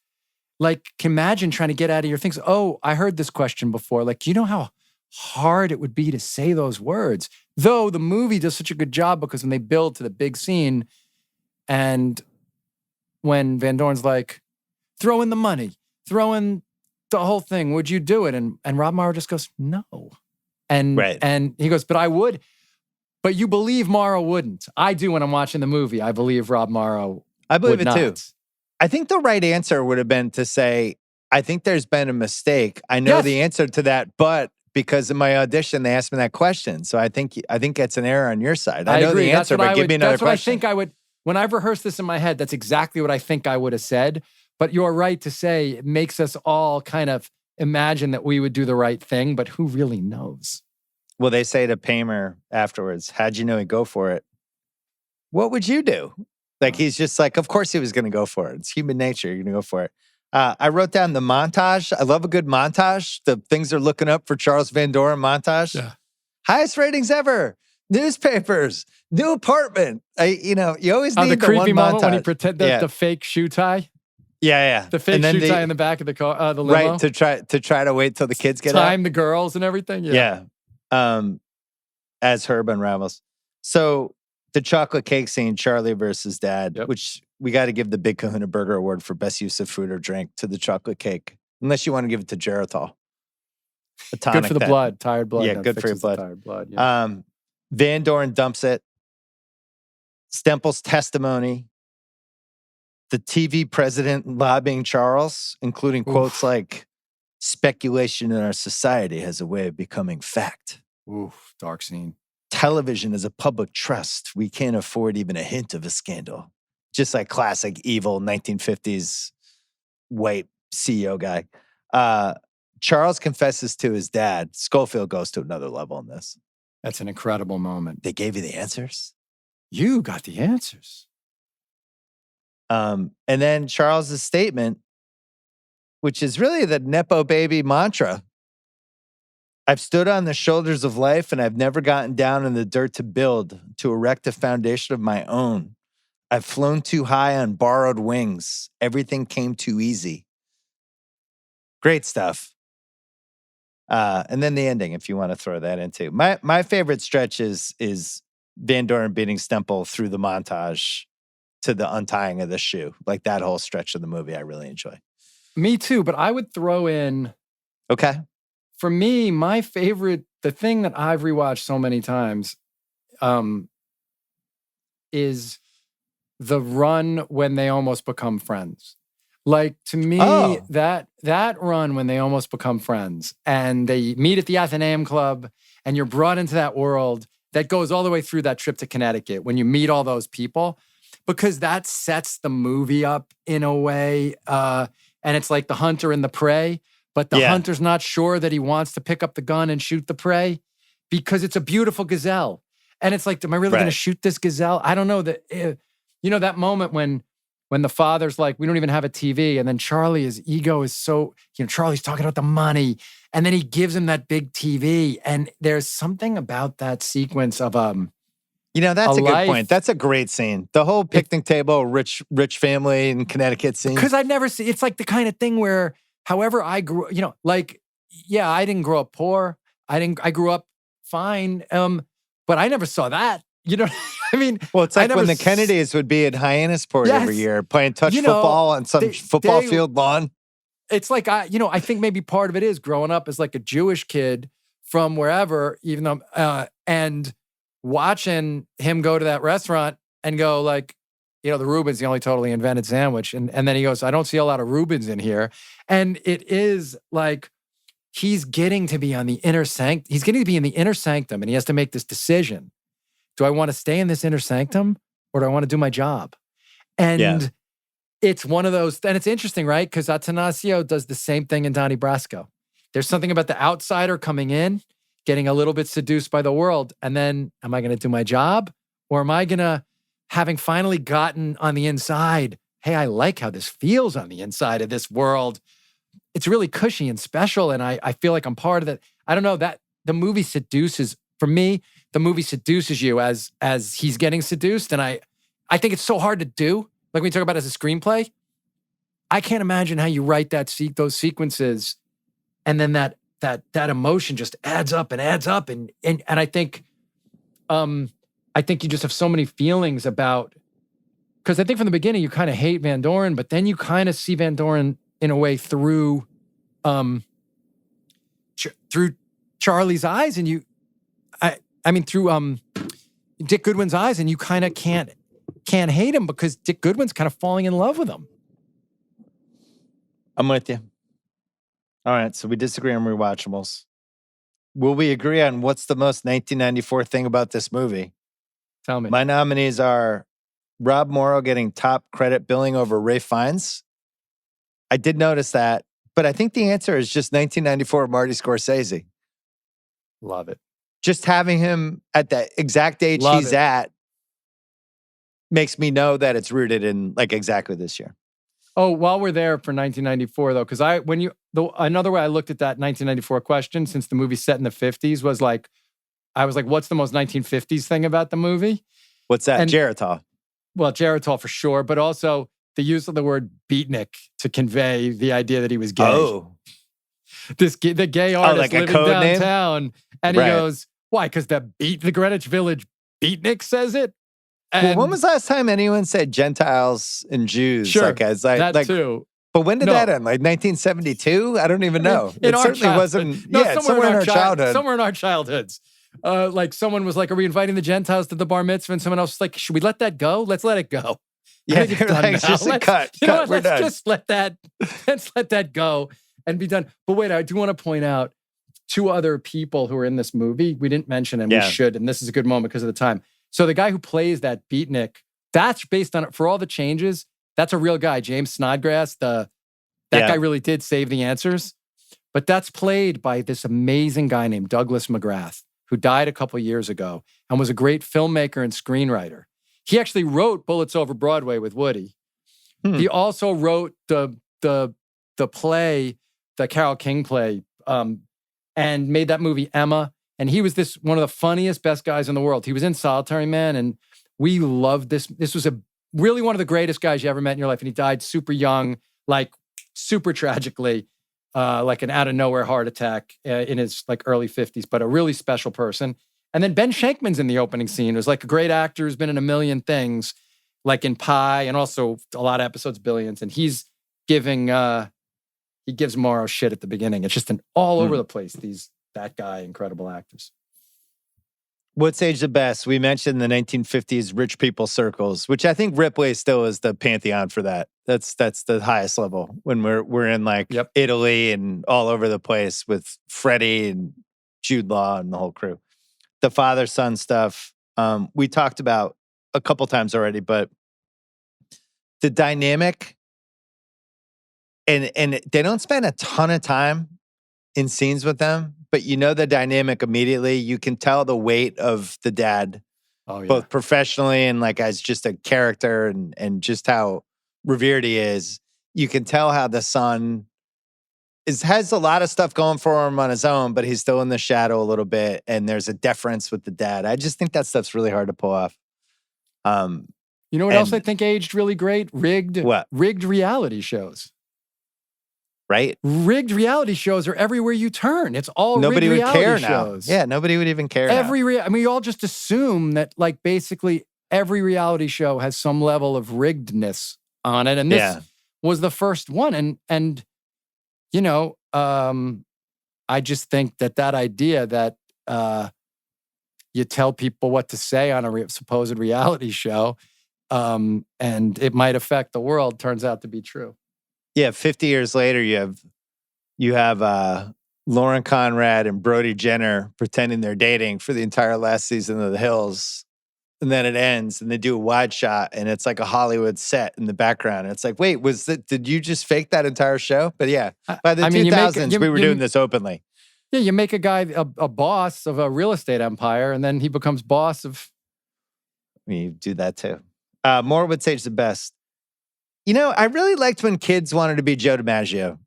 Like, imagine trying to get out of your things. Oh, I heard this question before. Like, you know how hard it would be to say those words? Though the movie does such a good job because when they build to the big scene and when Van Doren's like, throw in the money, throw in the whole thing, would you do it? And Rob Morrow just goes, no. And he goes, but I would. But you believe Morrow wouldn't. I do when I'm watching the movie. I believe Rob Morrow I believe it would too. not. I think the right answer would have been to say, I think there's been a mistake. I know the answer to that, but because of my audition, they asked me that question. So I think it's an error on your side. I know agree. the answer, but give me another question. That's what I think I would, when I've rehearsed this in my head, that's exactly what I think I would have said. But you're right to say it makes us all kind of imagine that we would do the right thing, but who really knows? Well, they say to Paymer afterwards, how'd you know he'd go for it? What would you do? Like, he's just like, of course he was going to go for it. It's human nature. You're going to go for it. I wrote down the montage. I love a good montage. The things they're looking up for Charles Van Doren montage. Yeah. Highest ratings ever. Newspapers. New apartment. You always need the creepy one moment montage. when he pretended the fake shoe tie. Yeah. The fake shoe tie in the back of the car, the limo. Right, to try to wait till the kids get Time out. the girls and everything. Yeah. As Herb unravels. So the chocolate cake scene, Charlie versus Dad, which we got to give the Big Kahuna Burger Award for best use of food or drink to the chocolate cake. Unless you want to give it to Geritol. Good for the blood, tired blood. Yeah, good for your blood. Tired blood. Yeah. Van Doren dumps it. Stempel's testimony. The TV president lobbying Charles, including quotes like, speculation in our society has a way of becoming fact. Oof, dark scene. Television is a public trust. We can't afford even a hint of a scandal. Just like classic evil 1950s white CEO guy. Charles confesses to his dad. Scofield goes to another level in this. That's an incredible moment. They gave you the answers. You got the answers. And then Charles's statement, which is really the Nepo baby mantra. I've stood on the shoulders of life and I've never gotten down in the dirt to build, to erect a foundation of my own. I've flown too high on borrowed wings. Everything came too easy. Great stuff. And then the ending, if you want to throw that into. My favorite stretch is Van Doren beating Stemple through the montage to the untying of the shoe. Like that whole stretch of the movie I really enjoy. Me too, but I would throw in... Okay. For me, my favorite, the thing that I've rewatched so many times is the run when they almost become friends. Like, to me, that run when they almost become friends and they meet at the Athenaeum Club and you're brought into that world that goes all the way through that trip to Connecticut when you meet all those people, because that sets the movie up in a way. And it's like the hunter and the prey. But the hunter's not sure that he wants to pick up the gun and shoot the prey because it's a beautiful gazelle. And it's like, am I really going to shoot this gazelle? I don't know. That moment when the father's like, we don't even have a TV. And then Charlie, his ego is so, Charlie's talking about the money. And then he gives him that big TV. And there's something about that sequence of that's a good point. That's a great scene. The whole picnic table, rich family in Connecticut scene. Because I've never seen, it's like the kind of thing where, however I grew, I didn't grow up poor. I grew up fine. But I never saw that. Well, it's like when the Kennedys would be at Hyannisport every year playing touch football on some football field lawn. It's like, I think maybe part of it is growing up as like a Jewish kid from wherever, even though, and watching him go to that restaurant and go like, the Reuben's the only totally invented sandwich. And then he goes, I don't see a lot of Reubens in here. And it is like, he's getting to be on the inner sanctum. He's getting to be in the inner sanctum and he has to make this decision. Do I want to stay in this inner sanctum or do I want to do my job? And it's one of those, and it's interesting, right? Because Atanasio does the same thing in Donnie Brasco. There's something about the outsider coming in, getting a little bit seduced by the world. And then, am I going to do my job? Or am I going to, having finally gotten on the inside, hey, I like how this feels on the inside of this world. It's really cushy and special, and I feel like I'm part of it. I don't know, that the movie seduces, for me, the movie seduces you as he's getting seduced, and I think it's so hard to do. Like when you talk about it as a screenplay, I can't imagine how you write those sequences, and then that emotion just adds up, and I think you just have so many feelings about, because I think from the beginning you kind of hate Van Doren, but then you kind of see Van Doren in a way through Charlie's eyes, and through Dick Goodwin's eyes, and you kind of can't hate him because Dick Goodwin's kind of falling in love with him. I'm with you. All right, so we disagree on Rewatchables. Will we agree on what's the most 1994 thing about this movie? Tell me. My nominees are Rob Morrow getting top credit billing over Ralph Fiennes. I did notice that, but I think the answer is just 1994 Marty Scorsese. Love it. Just having him at the exact age he's at makes me know that it's rooted in like exactly this year. Oh, while we're there for 1994 though, because another way I looked at that 1994 question, since the movie's set in the 50s, was like, I was like, what's the most 1950s thing about the movie? What's that? Geritol. Well, Geritol for sure, but also the use of the word beatnik to convey the idea that he was gay. Oh. The gay artist living downtown. Name? And he goes, why? Because the Greenwich Village beatnik says it? And when was the last time anyone said Gentiles and Jews? Sure, that too. But when did that end? Like 1972? I don't even know. It certainly wasn't. Somewhere in our childhood. Somewhere in our childhoods. Like someone was like, are we inviting the Gentiles to the bar mitzvah? And someone else was like, should we let that go? Let's let it go. Yeah, they're like, just a cut. We're done. Just let's let that go and be done. But wait, I do want to point out two other people who are in this movie. We didn't mention, and we should, and this is a good moment because of the time. So the guy who plays that beatnik, that's based on, for all the changes, that's a real guy, James Snodgrass. That guy really did save the answers. But that's played by this amazing guy named Douglas McGrath, who died a couple years ago and was a great filmmaker and screenwriter. He actually wrote Bullets Over Broadway with Woody. He also wrote the play, the Carole King play, and made that movie Emma. And he was one of the funniest, best guys in the world. He was in Solitary Man, and we loved this. This was really one of the greatest guys you ever met in your life. And he died super young, like super tragically, like an out of nowhere heart attack in his like early 50s, but a really special person. And then Ben Shankman's in the opening scene. Who's like a great actor who's been in a million things, like in Pi, and also a lot of episodes, Billions. And he's giving, he gives Morrow shit at the beginning. It's just all over the place, that guy, incredible actors. What's aged the best? We mentioned the 1950s rich people circles, which I think Ripley still is the pantheon for that. That's the highest level when we're in like Italy and all over the place with Freddie and Jude Law and the whole crew. The father-son stuff, we talked about a couple times already, but the dynamic, and they don't spend a ton of time in scenes with them, but you know the dynamic immediately. You can tell the weight of the dad, both professionally and like as just a character, and just how revered he is. You can tell how the son has a lot of stuff going for him on his own, but he's still in the shadow a little bit, and there's a deference with the dad. I just think that stuff's really hard to pull off. You know what else I think aged really great? Rigged reality shows. Right? Rigged reality shows are everywhere you turn. It's all nobody rigged would care shows. now. Yeah, nobody would even care. I mean, we all just assume that like basically every reality show has some level of riggedness on it, and this was the first one. And you know, I just think that idea that you tell people what to say on a supposed reality show, and it might affect the world, turns out to be true. Yeah, 50 years later, you have Lauren Conrad and Brody Jenner pretending they're dating for the entire last season of The Hills. And then it ends and they do a wide shot and it's like a Hollywood set in the background. And it's like, wait, did you just fake that entire show? But yeah, by the 2000s, we were doing this openly. Yeah, you make a guy a boss of a real estate empire and then he becomes boss of... You do that too. Moore would say it's the best. You know, I really liked when kids wanted to be Joe DiMaggio.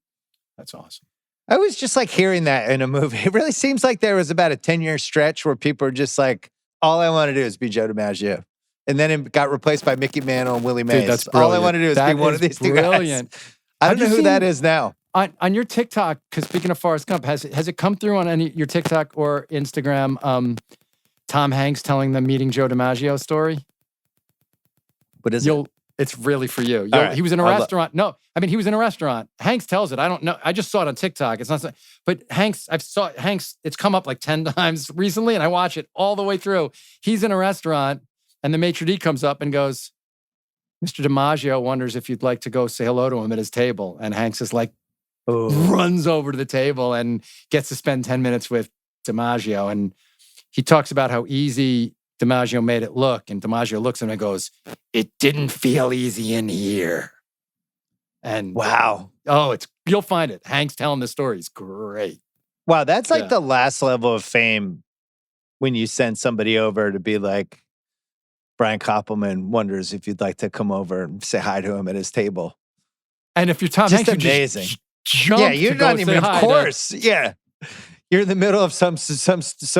That's awesome. I was just like hearing that in a movie. It really seems like there was about a 10-year stretch where people were just like, all I want to do is be Joe DiMaggio. And then it got replaced by Mickey Mantle and Willie Mays. Dude, that's brilliant. All I want to do is be one of these two guys. I don't know who that is now. On your TikTok, because speaking of Forrest Gump, has it come through on your TikTok or Instagram, Tom Hanks telling the Meeting Joe DiMaggio story? What is it? It's really for you. Right. He was in a restaurant. He was in a restaurant. Hanks tells it. I don't know. I just saw it on TikTok. It's not, but Hanks, it's come up like 10 times recently and I watch it all the way through. He's in a restaurant and the maitre d' comes up and goes, Mr. DiMaggio wonders if you'd like to go say hello to him at his table. And Hanks is like, runs over to the table and gets to spend 10 minutes with DiMaggio. And he talks about how easy DiMaggio made it look, and DiMaggio looks at him and goes, "It didn't feel easy in here." And wow, you'll find it. Hank's telling the story is great. Wow, that's like the last level of fame when you send somebody over to be like, Brian Koppelman wonders if you'd like to come over and say hi to him at his table. And if you're Tom Hanks, amazing. You just jump you're to go not even. say Of hi course, You're in the middle of some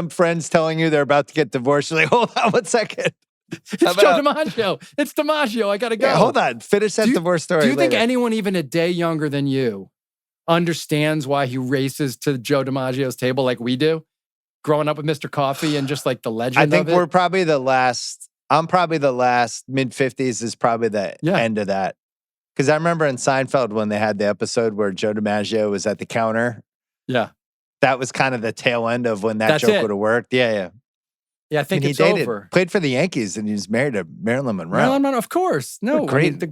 friends telling you they're about to get divorced. You're like, hold on 1 second. It's Joe DiMaggio. It's DiMaggio. I gotta go. Yeah, hold on. Finish that divorce story. Do you think anyone even a day younger than you understands why he races to Joe DiMaggio's table like we do? Growing up with Mr. Coffee and just like the legend of it? I think we're probably the last. I'm probably the last. Mid-50s is probably the end of that. Because I remember in Seinfeld when they had the episode where Joe DiMaggio was at the counter. Yeah. That was kind of the tail end of when that joke would have worked. Yeah. Yeah, I think it's over. Played for the Yankees, and he was married to Marilyn Monroe. No, of course. No. Great.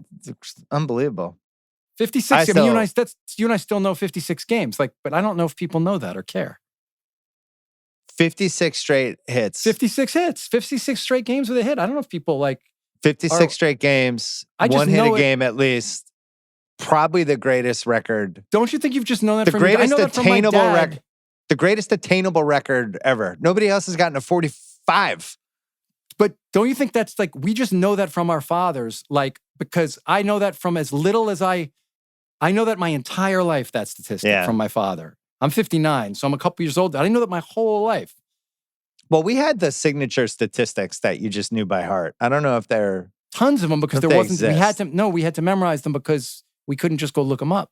Unbelievable. 56. You and I still know 56 games. But I don't know if people know that or care. 56 straight hits. 56 hits. 56 straight games with a hit. I don't know if people 56 straight games. One hit a game at least. Probably the greatest record. Don't you think you've just known that from the greatest I know that attainable record? The greatest attainable record ever. Nobody else has gotten a 45. But don't you think that's like, we just know that from our fathers? Like, because I know that from as little as I know that my entire life, that statistic from my father. I'm 59, so I'm a couple years old. I know that my whole life. Well, we had the signature statistics that you just knew by heart. I don't know if they're... Tons of them, because there wasn't... We had to memorize them because we couldn't just go look them up.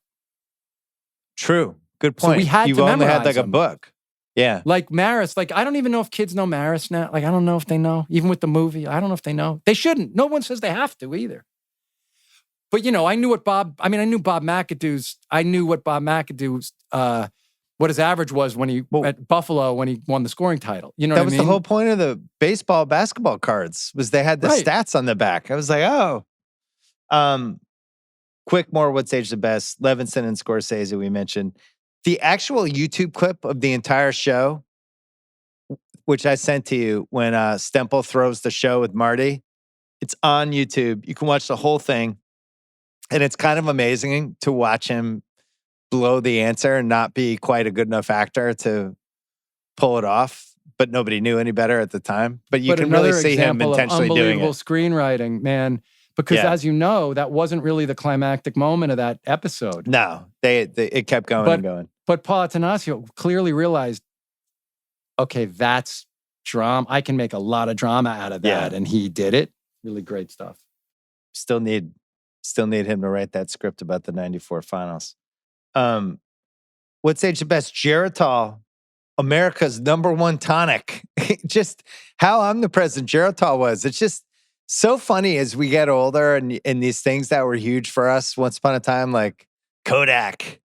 True. Good point. So we had to memorize only had like them. A book. Yeah. Like Maris, like I don't even know if kids know Maris now. Like I don't know if they know. Even with the movie, I don't know if they know. They shouldn't. No one says they have to either. But you know, I knew what Bob McAdoo's, what his average was when he, at Buffalo, when he won the scoring title. You know what I mean? That was the whole point of the baseball, basketball cards, was they had the stats on the back. I was like, oh. Quick more, what's age the best? Levinson and Scorsese, we mentioned. The actual YouTube clip of the entire show, which I sent to you when Stemple throws the show with Marty, it's on YouTube. You can watch the whole thing. And it's kind of amazing to watch him blow the answer and not be quite a good enough actor to pull it off. But nobody knew any better at the time. But you can really see him intentionally doing it. Unbelievable screenwriting, man. Because as you know, that wasn't really the climactic moment of that episode. No, it kept going and going. But Paul Attanasio clearly realized, okay, that's drama. I can make a lot of drama out of that. And he did it. Really great stuff. Still need him to write that script about the 94 finals. What's age the best? Geritol, America's #1 tonic. Just how omnipresent Geritol was. It's just so funny as we get older and these things that were huge for us once upon a time, like Kodak,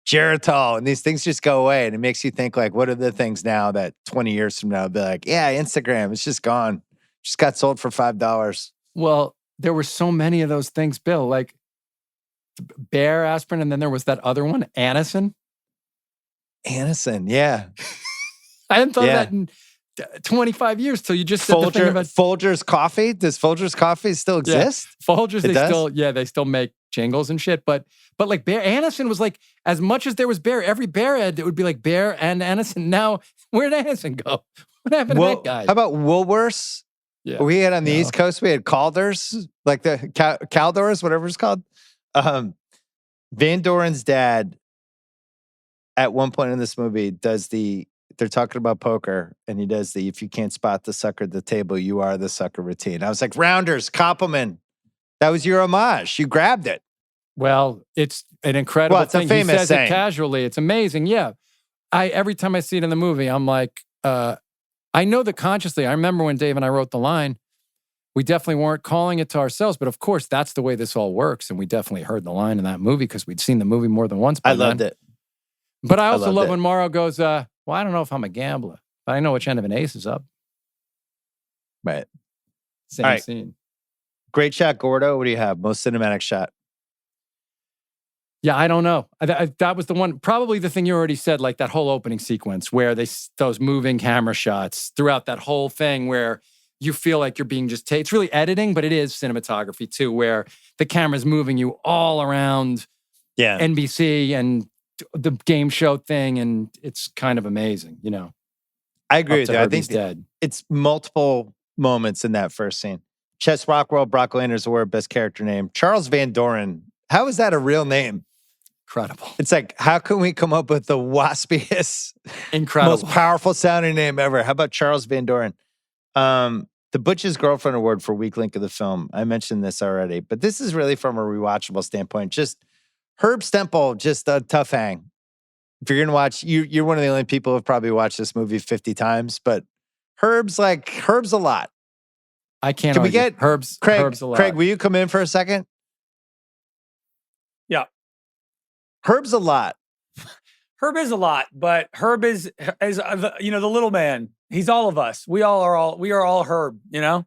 Geritol, and these things just go away. And it makes you think, like, what are the things now that 20 years from now will be like, yeah, Instagram, it's just gone. Just got sold for $5. Well, there were so many of those things, Bill, like Bear aspirin, and then there was that other one, Anacin. Anacin, yeah. I hadn't thought of that in 25 years till you just said the thing about Folgers coffee. Does Folgers coffee still exist? Yeah. Folgers, they still make jingles and shit. But like Bear, Anacin was like, as much as there was Bear, every Bear ad, it would be like Bear and Anacin. Now, where'd Anacin go? What happened to that guy? How about Woolworths? Yeah. We had on the East Coast, we had Caldors, like the Caldors, whatever it's called. Van Doren's dad, at one point in this movie, they're talking about poker, and he does if you can't spot the sucker at the table, you are the sucker routine. I was like, Rounders, Koppelman. That was your homage. You grabbed it. Well, it's an incredible it's thing. A famous he says saying. It casually. It's amazing. Yeah. Every time I see it in the movie, I'm like, I know that consciously. I remember when Dave and I wrote the line, we definitely weren't calling it to ourselves, but of course, that's the way this all works. And we definitely heard the line in that movie because we'd seen the movie more than once. I loved it. But I also love when Morrow goes, well, I don't know if I'm a gambler, but I know which end of an ace is up. Right. Same scene. Great shot, Gordo. What do you have? Most cinematic shot? Yeah, I don't know. That was the one, probably the thing you already said, like that whole opening sequence where those moving camera shots throughout that whole thing where you feel like you're being just it's really editing, but it is cinematography too, where the camera's moving you all around NBC and the game show thing, and it's kind of amazing, you know. I agree with you. I think it's multiple moments in that first scene. Chess Rockwell, Brock Landers Award, best character name. Charles Van Doren. How is that a real name? Incredible. It's like, how can we come up with the waspiest, most powerful sounding name ever? How about Charles Van Doren? The Butch's Girlfriend Award for weak link of the film. I mentioned this already, but this is really from a rewatchable standpoint. Just Herb Stemple, just a tough hang. If you're going to watch, you're one of the only people who have probably watched this movie 50 times, but Herb's a lot. I can't. Can we get Herb's a lot. Craig, will you come in for a second? Yeah. Herb's a lot. Herb is a lot, but Herb is the little man. He's all of us. We are all Herb, you know?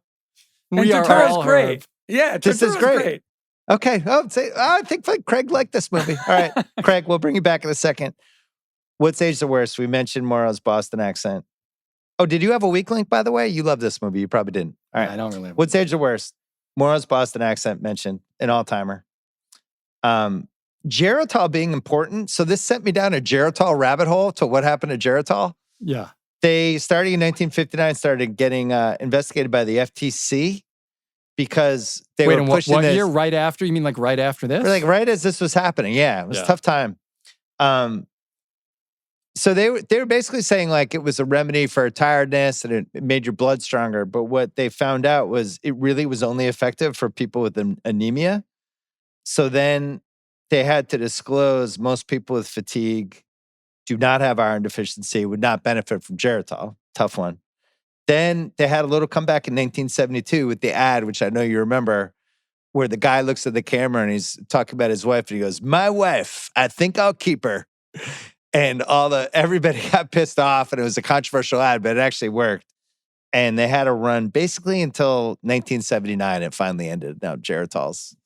We are all great. Herb. Yeah, this is great. Okay. I think Craig liked this movie. All right, Craig, we'll bring you back in a second. What's age the worst? We mentioned Morrow's Boston accent. Oh, did you have a weak link, by the way? You love this movie. You probably didn't. All right. I don't really. What's age the worst? Morrow's Boston accent mentioned, an all-timer. Geritol being important. So this sent me down a Geritol rabbit hole to what happened to Geritol. Yeah. They, starting in 1959, started getting investigated by the FTC because they were pushing what this. year? Right after? You mean like right after this? Like right as this was happening. Yeah, it was a tough time. So they were basically saying like it was a remedy for tiredness and it made your blood stronger. But what they found out was it really was only effective for people with anemia. So then they had to disclose most people with fatigue do not have iron deficiency, would not benefit from Geritol. Tough one. Then they had a little comeback in 1972 with the ad, which I know you remember, where the guy looks at the camera and he's talking about his wife and he goes, "My wife, I think I'll keep her." And everybody got pissed off and it was a controversial ad, but it actually worked. And they had a run basically until 1979. It finally ended. Now Geritol's.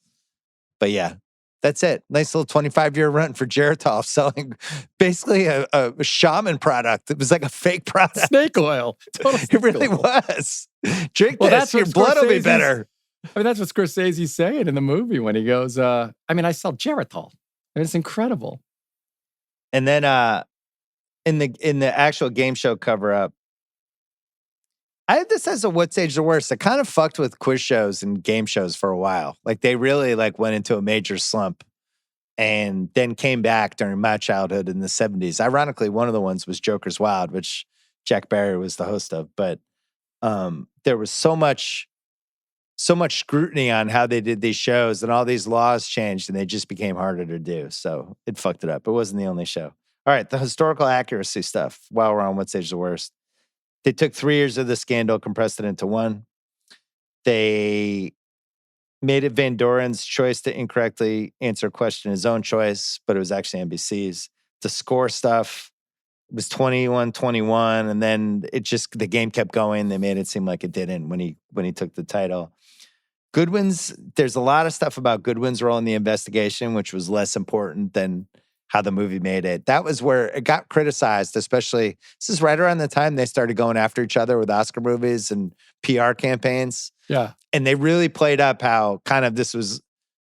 But yeah, that's it. Nice little 25-year run for Geritol, selling basically a shaman product. It was like a fake product. Snake oil. It really was. Drink this, your blood will be better. I mean, that's what Scorsese's saying in the movie when he goes, I sell Geritol. I mean, it's incredible. And then in the actual game show cover-up, I had this as a what's age the worst. I kind of fucked with quiz shows and game shows for a while. Like they really went into a major slump and then came back during my childhood in the 70s. Ironically, one of the ones was Joker's Wild, which Jack Barry was the host of. But there was so much scrutiny on how they did these shows and all these laws changed and they just became harder to do. So it fucked it up. It wasn't the only show. All right, the historical accuracy stuff while we're on what's age the worst. They took 3 years of the scandal, compressed it into one. They made it Van Doren's choice to incorrectly answer a question, his own choice, but it was actually NBC's. The score stuff was 21-21, and then the game kept going. They made it seem like it didn't when he took the title. Goodwin's, there's a lot of stuff about Goodwin's role in the investigation, which was less important than how the movie made it. That was where it got criticized, especially, this is right around the time they started going after each other with Oscar movies and PR campaigns. Yeah. And they really played up how kind of this was,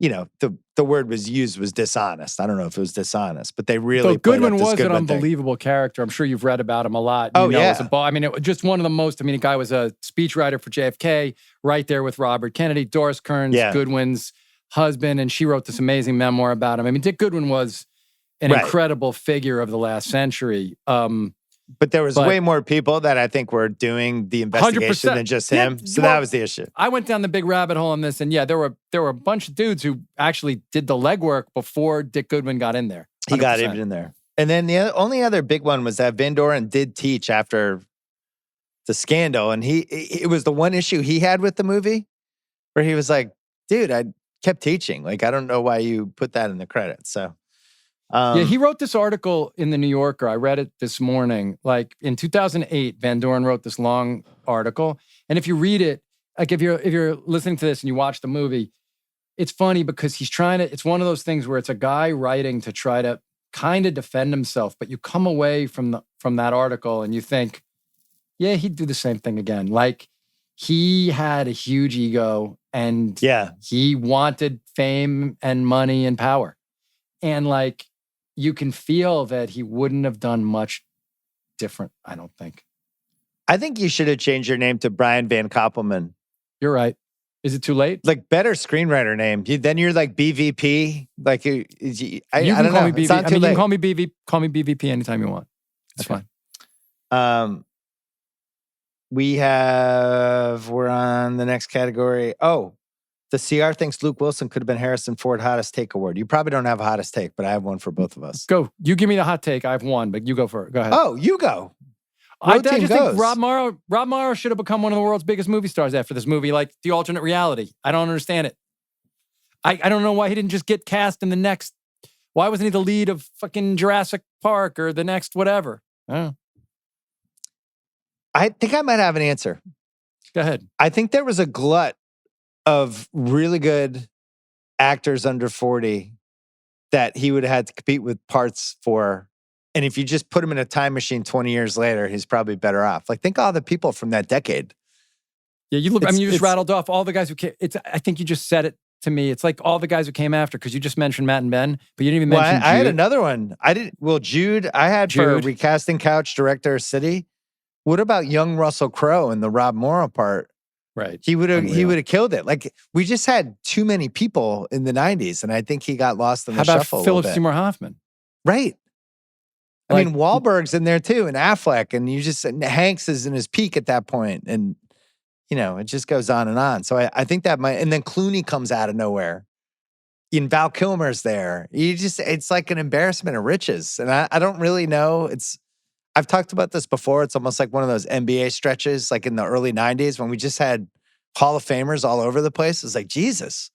the word was used was dishonest. I don't know if it was dishonest, but they really Goodwin was an unbelievable character. I'm sure you've read about him a lot. Oh, yeah. It was just one of the most, a guy was a speechwriter for JFK, right there with Robert Kennedy. Doris Kearns, Goodwin's husband, and she wrote this amazing memoir about him. Dick Goodwin was an incredible figure of the last century. But there was way more people that I think were doing the investigation 100%. Than just him. So that was the issue. I went down the big rabbit hole on this, and there were a bunch of dudes who actually did the legwork before Dick Goodwin got in there. 100%. He got even in there. And then the only other big one was that Van Doren did teach after the scandal, and it was the one issue he had with the movie where he was like, "Dude, I kept teaching. I don't know why you put that in the credits." So. He wrote this article in the New Yorker. I read it this morning. In 2008, Van Doren wrote this long article. And if you read it, if you're listening to this and you watch the movie, it's funny because it's one of those things where it's a guy writing to try to kind of defend himself, but you come away from that article and you think, yeah, he'd do the same thing again. He had a huge ego and he wanted fame and money and power. And you can feel that he wouldn't have done much different, I don't think. I think you should have changed your name to Brian Van Koppelman. You're right. Is it too late? Better screenwriter name. Then you're BVP. I you can don't call know. me BVP. It's not too late. You can call me BVP anytime you want. That's fine. We're on the next category. Oh, the CR thinks Luke Wilson could have been Harrison Ford Hottest Take Award. You probably don't have a hottest take, but I have one for both of us. Go. You give me the hot take. I have one, but you go for it. Go ahead. Oh, you go. I just think Rob Morrow should have become one of the world's biggest movie stars after this movie, the alternate reality. I don't understand it. I don't know why he didn't just get cast in the next. Why wasn't he the lead of fucking Jurassic Park or the next whatever? I think I might have an answer. Go ahead. I think there was a glut of really good actors under 40 that he would have had to compete with parts for. And if you just put him in a time machine 20 years later, he's probably better off. Think all the people from that decade. Yeah, you just rattled off all the guys who came. I think you just said it to me. It's like all the guys who came after, because you just mentioned Matt and Ben, but you didn't even mention Jude. I had another one. Jude, I had for recasting couch director City. What about young Russell Crowe in the Rob Morrow part? Right. He would have killed it. Like, we just had too many people in the 90s, and I think he got lost in the shuffle. How about Philip Seymour Hoffman? Right. I mean, Wahlberg's in there too, and Affleck, and Hanks is in his peak at that point, and it just goes on and on. So I think that might, and then Clooney comes out of nowhere. And Val Kilmer's there. It's like an embarrassment of riches, and I don't really know. I've talked about this before. It's almost like one of those NBA stretches, like in the early 90s when we just had Hall of Famers all over the place. It's like, Jesus.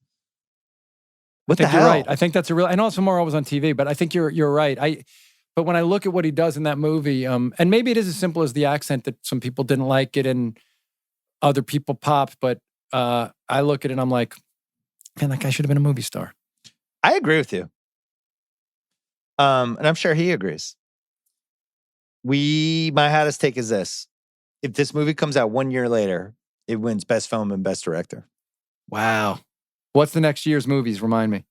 What the hell? You're right. I think that's and also Morrow was on TV, but I think you're right. But when I look at what he does in that movie, and maybe it is as simple as the accent that some people didn't like it and other people popped, but I look at it and I'm like, man, that guy should have been a movie star. I agree with you. And I'm sure he agrees. My hottest take is this. If this movie comes out 1 year later, it wins Best Film and Best Director. Wow. What's the next year's movies? Remind me.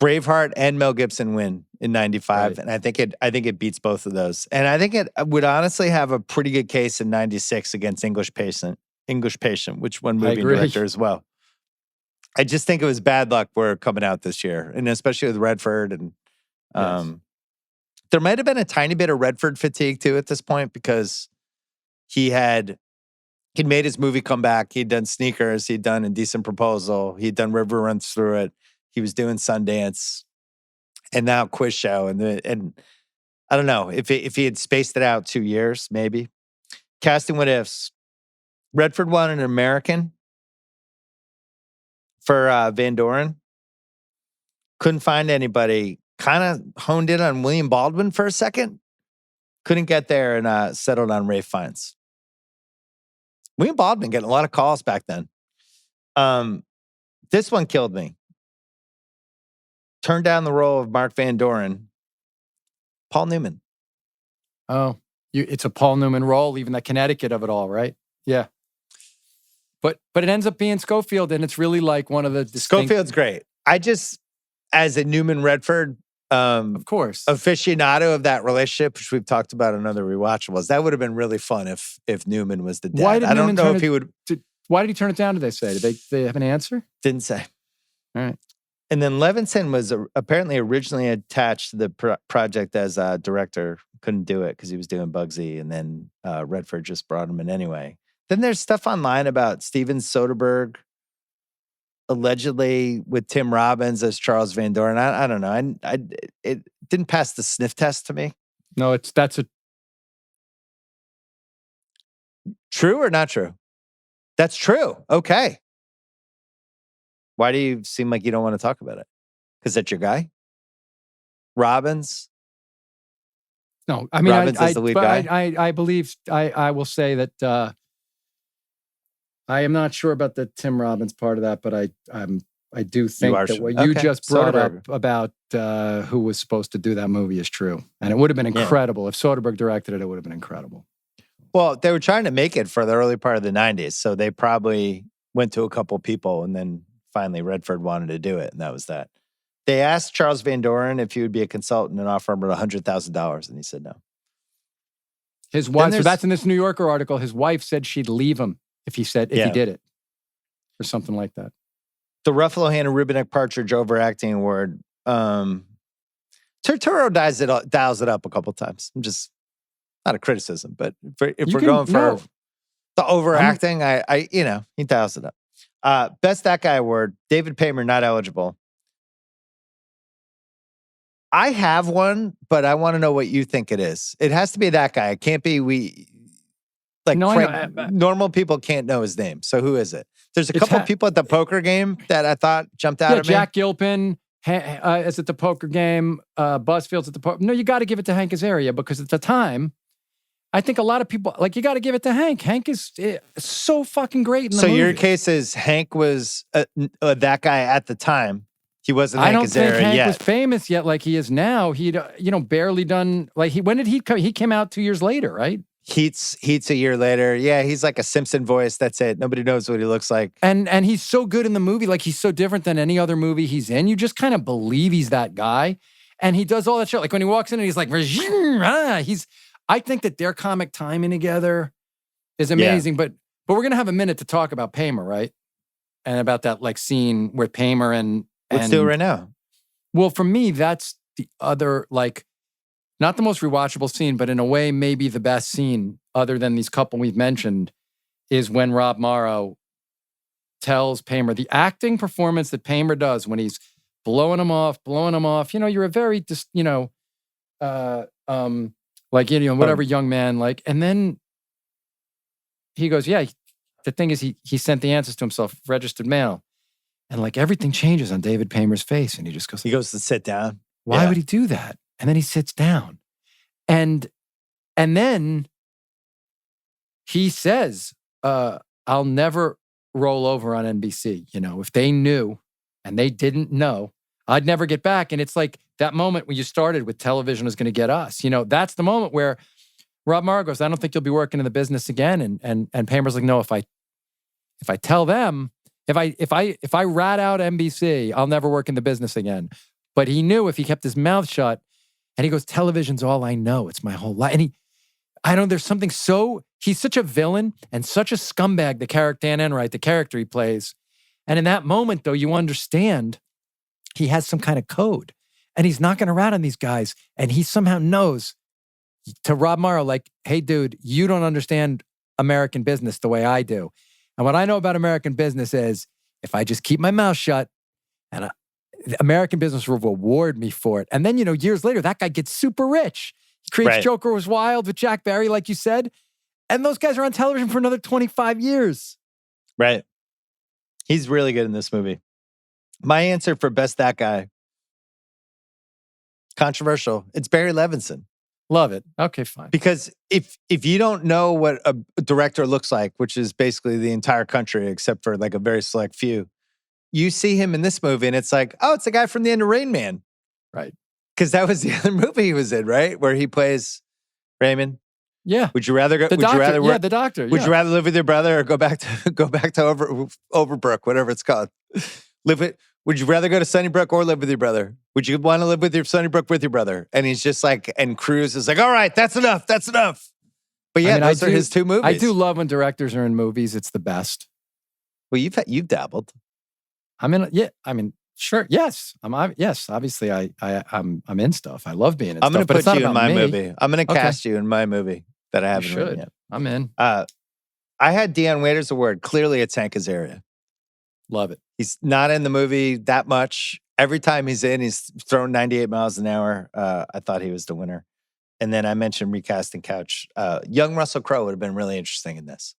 Braveheart and Mel Gibson win in 95. Right. And I think it beats both of those. And I think it would honestly have a pretty good case in 96 against English Patient, which won movie and director as well. I just think it was bad luck we're coming out this year. And especially with Redford and yes. There might have been a tiny bit of Redford fatigue too at this point, because he'd made his movie comeback. He'd done Sneakers. He'd done Indecent Proposal. He'd done River Runs Through It. He was doing Sundance, and now Quiz Show. And I don't know if he had spaced it out 2 years, maybe. Casting what ifs. Redford won an American for Van Doren. Couldn't find anybody. Kind of honed in on William Baldwin for a second. Couldn't get there and settled on Ralph Fiennes. William Baldwin getting a lot of calls back then. This one killed me. Turned down the role of Mark Van Doren. Paul Newman. Oh, it's a Paul Newman role, even the Connecticut of it all, right? Yeah. But it ends up being Scofield, and it's really like one of the Scofield's great. I just, as a Newman Redford, of course, aficionado of that relationship, which we've talked about in other rewatchables, that would have been really fun if Newman was the dad. I don't know if he would. Why did he turn it down? Did they say? Did they have an answer? Didn't say. All right. And then Levinson was apparently originally attached to the project as a director. Couldn't do it because he was doing Bugsy, and then Redford just brought him in anyway. Then there's stuff online about Steven Soderbergh allegedly with Tim Robbins as Charles Van Doren. I don't know. It didn't pass the sniff test to me. No, that's a true or not true? That's true. Okay. Why do you seem like you don't want to talk about it? Because that's your guy? Robbins? No, I mean, Robbins is the lead guy? I believe, I will say that I am not sure about the Tim Robbins part of that, but I do think that what you just brought up about who was supposed to do that movie is true. And it would have been incredible. If Soderbergh directed it would have been incredible. Well, they were trying to make it for the early part of the 90s, so they probably went to a couple people, and then finally Redford wanted to do it, and that was that. They asked Charles Van Doren if he would be a consultant and offer him $100,000, and he said no. His wife, so that's in this New Yorker article, his wife said she'd leave him if he did it, or something like that. The Ruffalo Hannah Rubinek Partridge Overacting Award. Turturro dials it up a couple times. I'm just, not a criticism, but if we're going for the overacting, he dials it up. Best That Guy Award, David Paymer, not eligible. I have one, but I want to know what you think it is. It has to be that guy. It can't be normal people can't know his name. So who is it? There's a couple people at the poker game that I thought jumped out at me. Jack Gilpin is at the poker game. Buzzfield's at the poker. No, you got to give it to Hank Azaria, because at the time, I think a lot of people, you got to give it to Hank. Hank is so fucking great in the movie. So your case is Hank was that guy at the time. He wasn't Hank Azaria yet. I don't think Hank was famous yet like he is now. He'd, barely done, when did he come? He came out 2 years later, right? Heats a year later. Yeah, he's like a Simpson voice. That's it. Nobody knows what he looks like. And he's so good in the movie. Like, he's so different than any other movie he's in. You just kind of believe he's that guy. And he does all that shit. Like, when he walks in and he's like, I think that their comic timing together is amazing. But we're going to have a minute to talk about Paymer, right? And about that like scene with Paymer and let's do it right now. Well, for me, that's the other, like, not the most rewatchable scene, but in a way, maybe the best scene, other than these couple we've mentioned, is when Rob Morrow tells Paymer, the acting performance that Paymer does when he's blowing him off. You know, you're a very, whatever young man, like, and then he goes, yeah, the thing is, he sent the answers to himself, registered mail. And like everything changes on David Paymer's face. And he just goes, he goes to sit down. Why would he do that? And then he sits down. And then he says, I'll never roll over on NBC. You know, if they knew and they didn't know, I'd never get back. And it's like that moment when you started with television is going to get us. You know, that's the moment where Rob Morrow goes, I don't think you'll be working in the business again. And Paymer's like, no, if I tell them, if I rat out NBC, I'll never work in the business again. But he knew if he kept his mouth shut, and he goes, television's all I know. It's my whole life. And there's something he's such a villain and such a scumbag, the character, Dan Enright, the character he plays. And in that moment, though, you understand he has some kind of code. And he's not going to rat on these guys. And he somehow knows to Rob Morrow, like, hey, dude, you don't understand American business the way I do. And what I know about American business is if I just keep my mouth shut, and American business will reward me for it. And then, you know, years later, that guy gets super rich. He creates Joker Was Wild with Jack Barry, like you said. And those guys are on television for another 25 years. Right. He's really good in this movie. My answer for best that guy, controversial, it's Barry Levinson. Love it. Okay, fine. Because if you don't know what a director looks like, which is basically the entire country except for like a very select few, you see him in this movie and it's like, oh, it's the guy from the end of Rain Man. Right. Because that was the other movie he was in, right? Where he plays Raymond. Yeah. Would you rather go? The doctor. Would you rather live with your brother or go back to Overbrook, whatever it's called? Would you rather go to Sunnybrook or live with your brother? Would you want to live with your Sunnybrook with your brother? And he's just like, and Cruz is like, all right, that's enough. But yeah, those are his two movies. I do love when directors are in movies. It's the best. Well, you've dabbled. Sure. Yes. Obviously, I'm in stuff. I love being in stuff. I'm going to put you in my movie. I'm going to cast you in my movie that I haven't written yet. I'm in. I had Dion Waiters award. Clearly, it's Hank Azaria. Love it. He's not in the movie that much. Every time he's in, he's throwing 98 miles an hour. I thought he was the winner. And then I mentioned recasting Couch. Young Russell Crowe would have been really interesting in this.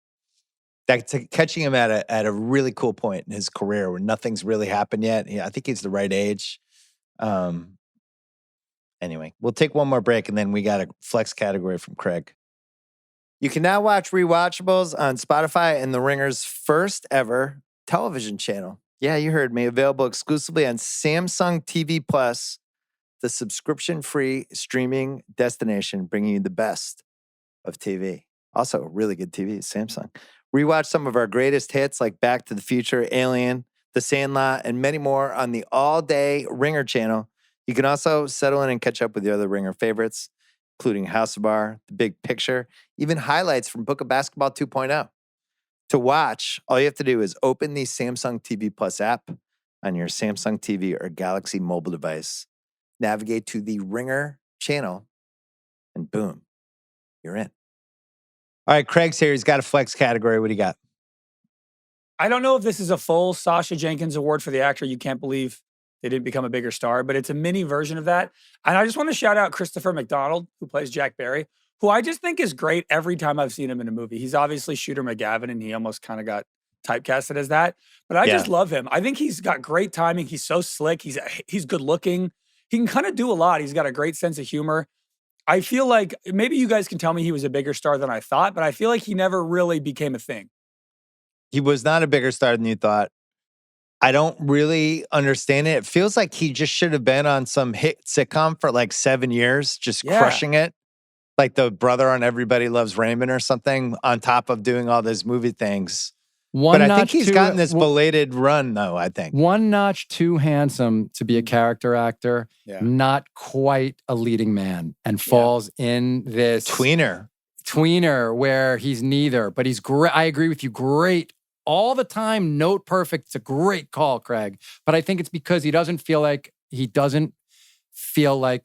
Catching him at a really cool point in his career where nothing's really happened yet. I think he's the right age. Anyway, we'll take one more break and then we got a flex category from Craig. You can now watch Rewatchables on Spotify and The Ringer's first ever television channel. Yeah, you heard me. Available exclusively on Samsung TV Plus, the subscription-free streaming destination bringing you the best of TV. Also, really good TV, Samsung. Rewatch some of our greatest hits like Back to the Future, Alien, The Sandlot, and many more on the all-day Ringer channel. You can also settle in and catch up with the other Ringer favorites, including House of R, The Big Picture, even highlights from Book of Basketball 2.0. To watch, all you have to do is open the Samsung TV Plus app on your Samsung TV or Galaxy mobile device, navigate to the Ringer channel, and boom, you're in. All right, Craig's here. He's got a flex category. What do you got? I don't know if this is a full Sasha Jenkins award for the actor you can't believe they didn't become a bigger star, but it's a mini version of that. And I just want to shout out Christopher McDonald, who plays Jack Barry, who I just think is great every time I've seen him in a movie. He's obviously Shooter McGavin, and he almost kind of got typecasted as that. But I just love him. I think he's got great timing. He's so slick. He's good looking. He can kind of do a lot. He's got a great sense of humor. I feel like maybe you guys can tell me he was a bigger star than I thought, but I feel like he never really became a thing. He was not a bigger star than you thought. I don't really understand it. It feels like he just should have been on some hit sitcom for like 7 years, just crushing it. like the brother on Everybody Loves Raymond or something, on top of doing all those movie things. One But I notch think he's too- gotten this belated run, though, I think. One notch too handsome to be a character actor, not quite a leading man, and falls in this tweener where he's neither, but he's great. I agree with you. Great all the time, note perfect. It's a great call, Craig. But I think it's because he doesn't feel like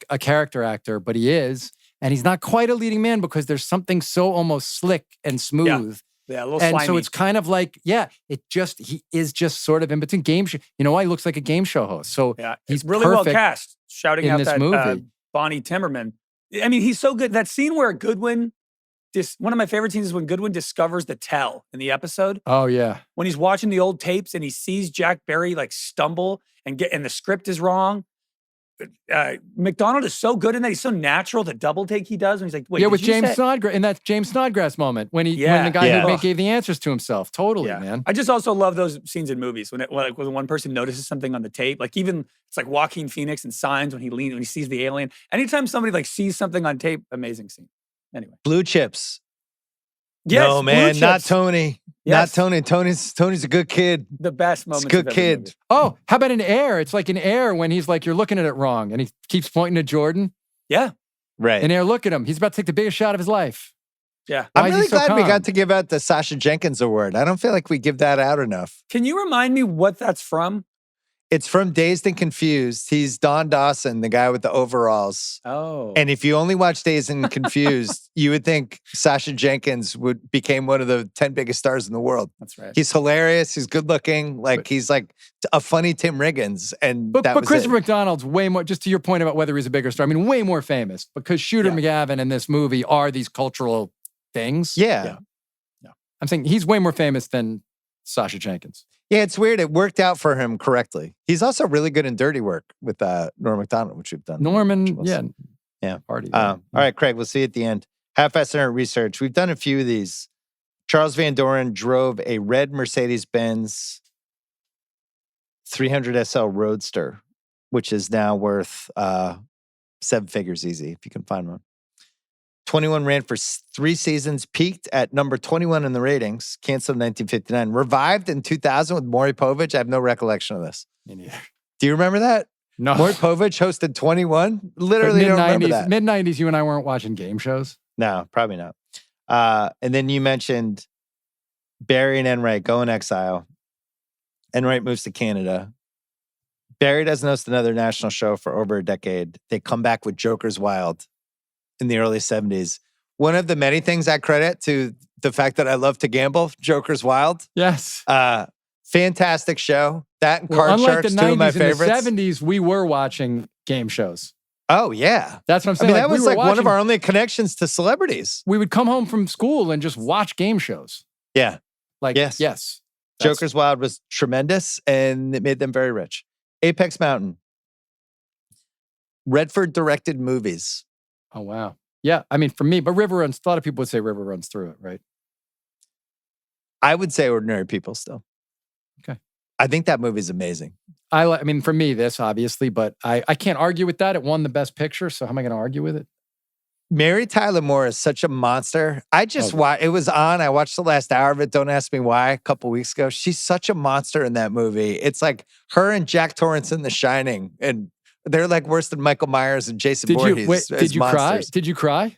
a character actor, but he is. And he's not quite a leading man because there's something so almost slick and smooth. Yeah, a little and slimy. so it's kind of like, he is just sort of in between game show. You know why? He looks like a game show host. So he's really well cast. Shouting out this that movie. Bonnie Timmerman. I mean, he's so good. That scene where Goodwin, one of my favorite scenes is when Goodwin discovers the tell in the episode. Oh yeah. When he's watching the old tapes and he sees Jack Barry like stumble and the script is wrong. McDonald is so good in that. He's so natural. The double take he does. And he's like, wait, with James Snodgrass, in that James Snodgrass moment when when the guy who gave the answers to himself. Totally, man. I just also love those scenes in movies when one person notices something on the tape. Like even it's like Joaquin Phoenix in Signs when he sees the alien. Anytime somebody like sees something on tape, amazing scene. Anyway, Blue Chips. Yes, no man, not Tony. Yes. Not Tony. Tony's a good kid. The best moments. He's a good kid. Movie. Oh, how about in Air? It's like in Air when he's like, you're looking at it wrong, and he keeps pointing to Jordan. Yeah, right. In Air, look at him. He's about to take the biggest shot of his life. Yeah, I'm really glad we got to give out the Sasha Jenkins Award. I don't feel like we give that out enough. Can you remind me what that's from? It's from Dazed and Confused. He's Don Dawson, the guy with the overalls. Oh. And if you only watch Dazed and Confused, you would think Sasha Jenkins became one of the 10 biggest stars in the world. That's right. He's hilarious. He's good looking. He's like a funny Tim Riggins. But Christopher McDonald's way more, just to your point about whether he's a bigger star, I mean, way more famous because Shooter McGavin and this movie are these cultural things. Yeah. I'm saying he's way more famous than Sasha Jenkins. Yeah, it's weird. It worked out for him correctly. He's also really good in Dirty Work with Norm Macdonald, which we've done. Norman, yeah. Party. All right, Craig, we'll see you at the end. Half-assed in our research. We've done a few of these. Charles Van Doren drove a red Mercedes-Benz 300 SL Roadster, which is now worth 7 figures easy, if you can find one. 21 ran for 3 seasons, peaked at number 21 in the ratings, canceled in 1959, revived in 2000 with Maury Povich. I have no recollection of this. Me neither. Do you remember that? No. Maury Povich hosted 21? Literally don't remember that. Mid-90s, you and I weren't watching game shows? No, probably not. And then you mentioned Barry and Enright go in exile. Enright moves to Canada. Barry doesn't host another national show for over a decade. They come back with Joker's Wild in the early 70s. One of the many things I credit to the fact that I love to gamble, Joker's Wild. Yes. Fantastic show. That and Card Sharks, two of my favorites. In the 70s, we were watching game shows. Oh, yeah. That's what I'm saying. I mean, that was like one of our only connections to celebrities. We would come home from school and just watch game shows. Yeah. Yes. Joker's Wild was tremendous, and it made them very rich. Apex Mountain. Redford directed movies. Oh, wow. Yeah, I mean, for me, but River runs, a lot of people would say River runs through it, right? I would say Ordinary People still. Okay. I think that movie's amazing. I mean, for me, this obviously, but I can't argue with that. It won the best picture, so how am I going to argue with it? Mary Tyler Moore is such a monster. I just watched, it was on. I watched the last hour of it. Don't ask me why, a couple weeks ago. She's such a monster in that movie. It's like her and Jack Torrance in The Shining, and they're like worse than Michael Myers and Jason Voorhees. Did you cry? Did you cry?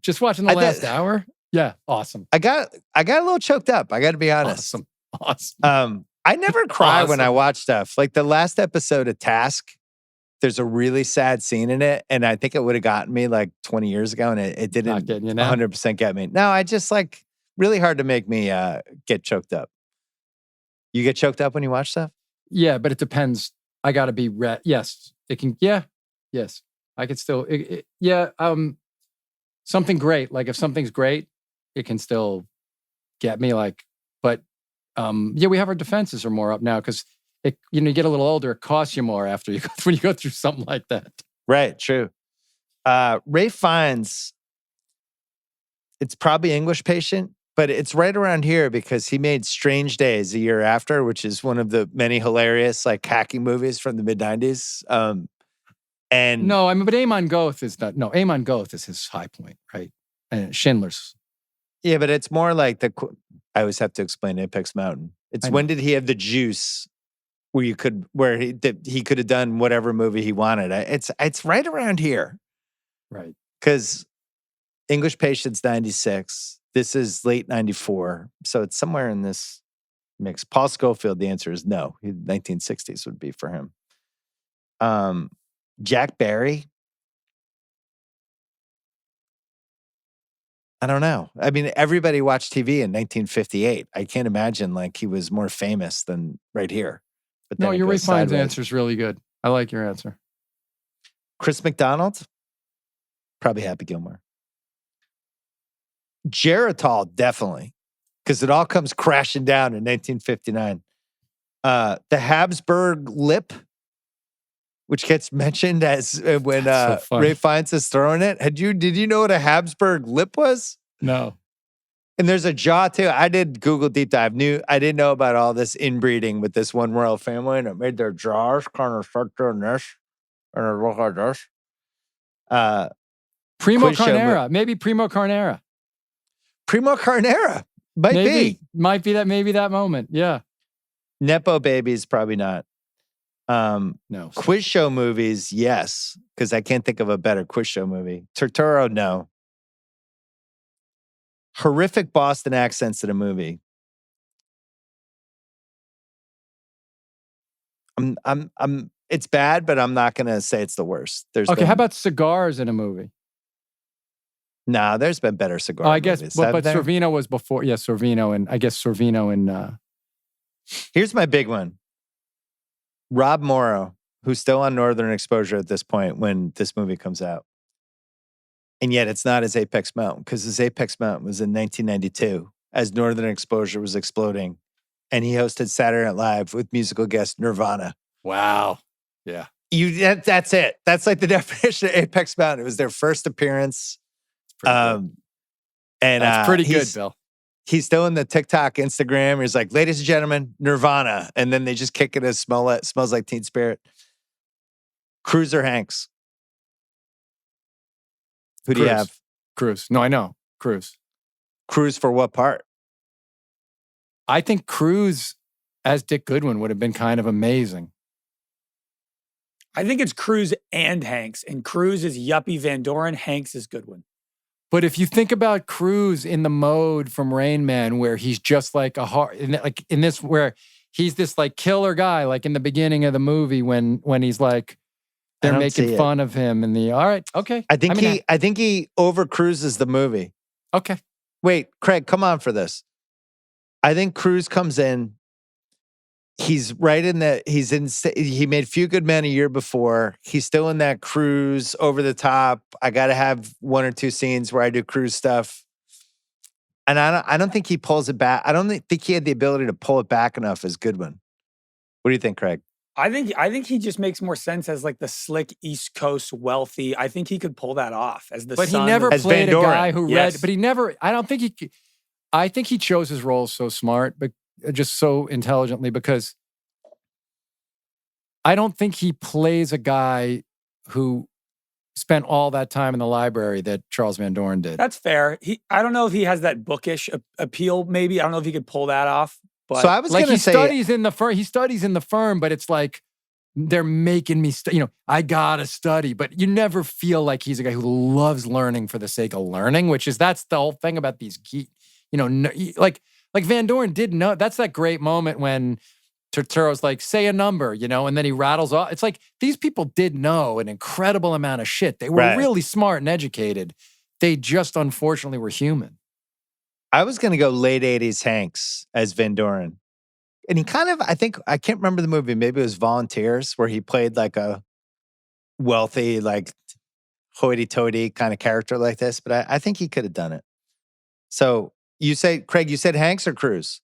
Just watching the last hour? Yeah, awesome. I got a little choked up. I got to be honest. Awesome. I never cry when I watch stuff. Like the last episode of Task, there's a really sad scene in it, and I think it would have gotten me like 20 years ago, and it didn't 100% get me. No, I just like really hard to make me get choked up. You get choked up when you watch stuff? Yeah, but it depends. I got to be yes. It can. Yeah. Yes. I could still. Something great. Like if something's great, it can still get me. Like, but we have our defenses are more up now because you get a little older. It costs you more after when you go through something like that. Right. True. Ralph Fiennes. It's probably English Patient, but it's right around here because he made Strange Days a year after, which is one of the many hilarious like hacking movies from the mid-90s. And No, I mean, but Amon Goeth is not. No, Amon Goeth is his high point, right? And Schindler's. yeah, but it's more like I always have to explain Apex Mountain. It's I when know. did he have the juice where he could have done whatever movie he wanted. It's right around here. Right. Because English Patient's 96. This is late 94. So it's somewhere in this mix. Paul Scofield, the answer is no. 1960s would be for him. Jack Barry. I don't know. I mean, everybody watched TV in 1958. I can't imagine like he was more famous than right here. But No, then it your goes Ray Fiennes sideways. answer is really good. I like your answer. Chris McDonald, probably Happy Gilmore. Geritol, definitely, because it all comes crashing down in 1959. The Habsburg Lip, which gets mentioned as when That's so funny. Ray Fiennes is throwing it. Did you know what a Habsburg Lip was? No. And there's a jaw too. I did Google deep dive. I didn't know about all this inbreeding with this one royal family, and it made their jaws kind of start doing this and it look like this. Primo Quiz show Carnera. Maybe Primo Carnera. Primo Carnera might be. Might be that. Maybe that moment. Yeah. Nepo babies, probably not. No. Quiz show movies, yes, because I can't think of a better quiz show movie. Turturro, no. Horrific Boston accents in a movie. It's bad, but I'm not gonna say it's the worst. How about cigars in a movie? Nah, there's been better cigar I guess, movies. but Sorvino was before. Yeah, Sorvino, and I guess Sorvino and. Here's my big one. Rob Morrow, who's still on Northern Exposure at this point when this movie comes out. And yet it's not his Apex Mountain, because his Apex Mountain was in 1992 as Northern Exposure was exploding. And he hosted Saturday Night Live with musical guest Nirvana. Wow. Yeah. That's it. That's like the definition of Apex Mountain. It was their first appearance. And that's pretty good, Bill. He's still in the TikTok, Instagram. He's like, ladies and gentlemen, Nirvana. And then they just kick it as Smells Like Teen Spirit. Cruise or Hanks? Who do you have? Cruise. No, I know. Cruise. Cruise for what part? I think Cruise as Dick Goodwin would have been kind of amazing. I think it's Cruise and Hanks. And Cruise is yuppie Van Doren. Hanks is Goodwin. But if you think about Cruise in the mode from Rain Man, where he's just like where he's this like killer guy, like in the beginning of the movie when he's like, they're making fun of him and all right, okay. I think he over cruises the movie. Okay. Wait, Craig, come on for this. I think Cruise comes in. He's right in that. He made Few Good Men a year before. He's still in that Cruise over the top. I got to have one or two scenes where I do Cruise stuff. And I don't think he pulls it back. I don't think he had the ability to pull it back enough as Goodwin. What do you think, Craig? I think he just makes more sense as like the slick East Coast wealthy. I think he could pull that off as the. But son he never of, played a guy who yes. read. But he never. I don't think he. I think he chose his roles so smart, but just so intelligently, because I don't think he plays a guy who spent all that time in the library that Charles Van Doren did. That's fair. I don't know if he has that bookish appeal. Maybe I don't know if he could pull that off. But so I was like going to say, studies in the firm. He studies in the firm, but it's like they're making me. I gotta study, but you never feel like he's a guy who loves learning for the sake of learning. That's the whole thing about these key. Like Van Doren did know. That's that great moment when Turturro's like, say a number, and then he rattles off. It's like these people did know an incredible amount of shit. They were really smart and educated. They just unfortunately were human. I was going to go late 80s Hanks as Van Doren. And he kind of, I can't remember the movie. Maybe it was Volunteers, where he played like a wealthy, like hoity-toity kind of character like this. But I think he could have done it. So Craig, you said Hanks or Cruise?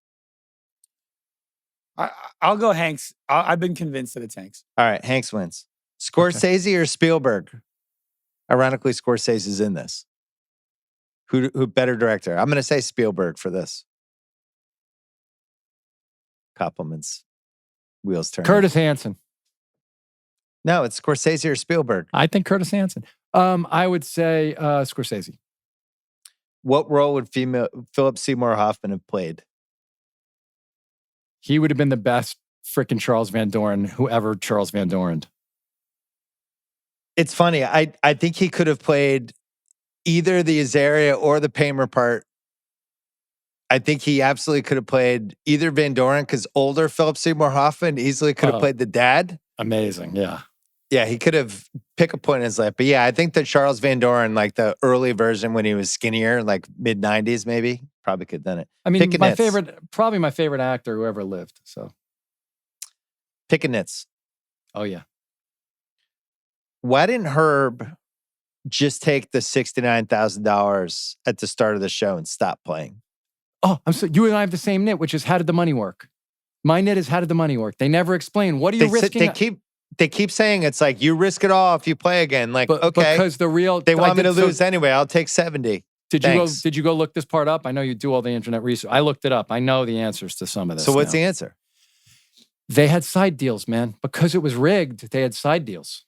I'll go Hanks. I've been convinced that it's Hanks. All right, Hanks wins. Scorsese or Spielberg? Ironically, Scorsese's in this. Who better director? I'm going to say Spielberg for this. Koppelman's wheels turning. Curtis Hanson. No, it's Scorsese or Spielberg. I think Curtis Hanson. I would say Scorsese. What role would Philip Seymour Hoffman have played? He would have been the best freaking Charles Van Doren, whoever Charles Van Doren. It's funny. I think he could have played either the Azaria or the Paymer part. I think he absolutely could have played either Van Doren because older Philip Seymour Hoffman easily could have played the dad. Amazing, yeah. Yeah, he could have picked a point in his life. But yeah, I think that Charles Van Doren, like the early version when he was skinnier, like mid-90s maybe, probably could have done it. I mean, probably my favorite actor who ever lived. So, Pick a nits. Oh, yeah. Why didn't Herb just take the $69,000 at the start of the show and stop playing? Oh, you and I have the same nit, which is how did the money work? My nit is how did the money work? They never explain. What are you risking? They keep saying it's like you risk it all if you play again. Like, okay, because they want me to lose anyway. I'll take 70. Did you go look this part up? I know you do all the internet research. I looked it up. I know the answers to some of this. So what's the answer? They had side deals, man. Because it was rigged, they had side deals.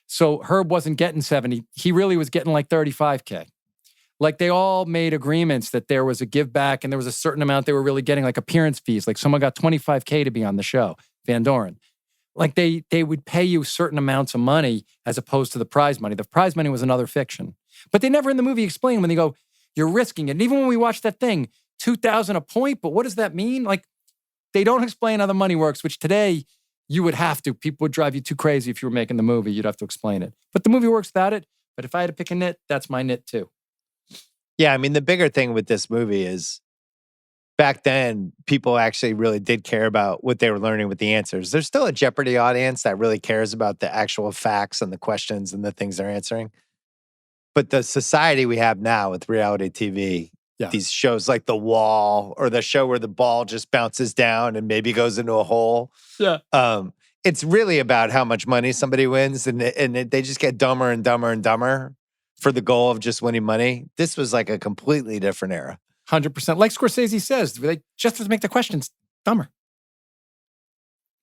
So Herb wasn't getting 70. He really was getting like 35K. Like they all made agreements that there was a give back and there was a certain amount they were really getting, like appearance fees. Like someone got 25K to be on the show, Van Doren. Like they would pay you certain amounts of money as opposed to the prize money. The prize money was another fiction. But they never in the movie explain when they go, you're risking it. And even when we watch that thing, 2,000 a point, but what does that mean? Like they don't explain how the money works, which today you would have to. People would drive you too crazy if you were making the movie. You'd have to explain it. But the movie works without it. But if I had to pick a nit, that's my nit too. Yeah, I mean, the bigger thing with this movie is back then, people actually really did care about what they were learning with the answers. There's still a Jeopardy audience that really cares about the actual facts and the questions and the things they're answering. But the society we have now with reality TV, these shows like The Wall or the show where the ball just bounces down and maybe goes into a hole. Yeah. It's really about how much money somebody wins and they just get dumber and dumber and dumber for the goal of just winning money. This was like a completely different era. 100%. Like Scorsese says, they just to make the questions dumber.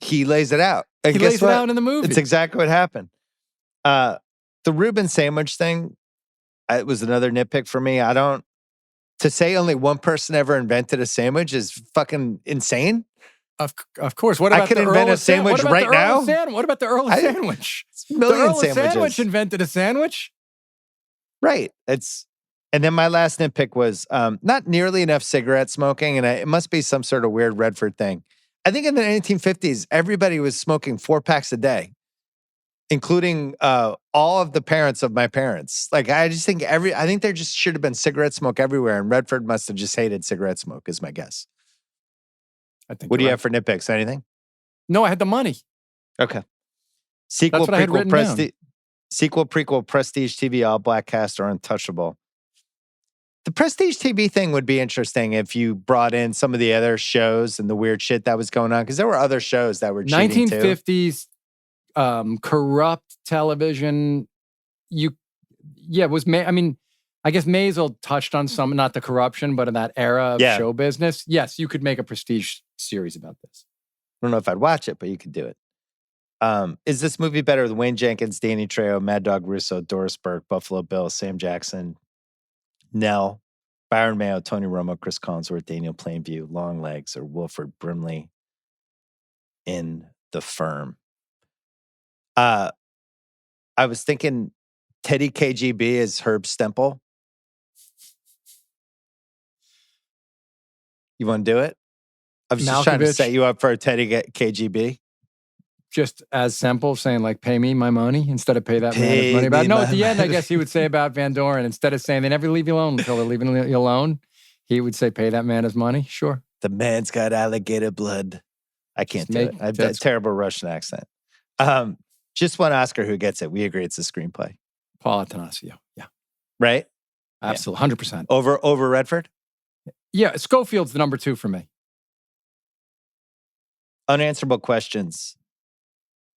He lays it out. And he lays it out in the movie. It's exactly what happened. The Reuben sandwich thing, it was another nitpick for me. To say only one person ever invented a sandwich is fucking insane. Of course. What about I could invent a sandwich right now? What about the Earl of Sandwich? The Earl of sandwiches. Sandwich invented a sandwich? Right. And then my last nitpick was not nearly enough cigarette smoking, and it must be some sort of weird Redford thing. I think in the 1950s, everybody was smoking 4 packs a day, including all of the parents of my parents. Like, I just think I think there just should have been cigarette smoke everywhere, and Redford must have just hated cigarette smoke, is my guess. I think. What do you have for nitpicks? Anything? No, I had the money. Okay. Sequel, prequel, Prestige TV, All Black Cast, or Untouchable. The Prestige TV thing would be interesting if you brought in some of the other shows and the weird shit that was going on, because there were other shows that were cheating 1950s corrupt television. It was. I mean, I guess Maisel touched on some, not the corruption, but in that era of show business. Yes, you could make a Prestige series about this. I don't know if I'd watch it, but you could do it. Is this movie better with Wayne Jenkins, Danny Trejo, Mad Dog Russo, Doris Burke, Buffalo Bill, Sam Jackson, Nell, Byron Mayo, Tony Romo, Chris Collinsworth, Daniel Plainview, Longlegs, or Wilford Brimley in The Firm? I was thinking Teddy KGB is Herb Stempel. You want to do it? I was just trying to set you up for a Teddy KGB. Just as simple, saying like, pay me my money instead of pay that man his money. But no, at the end, I guess he would say about Van Doren, instead of saying they never leave you alone until they're leaving you alone, he would say, pay that man his money. Sure. The man's got alligator blood. I can't do it. I've got a terrible Russian accent. Just one Oscar who gets it. We agree it's a screenplay. Paul Attanasio. Yeah. Right? Absolutely. 100%. Over Redford? Yeah. Scofield's the number 2 for me. Unanswerable questions.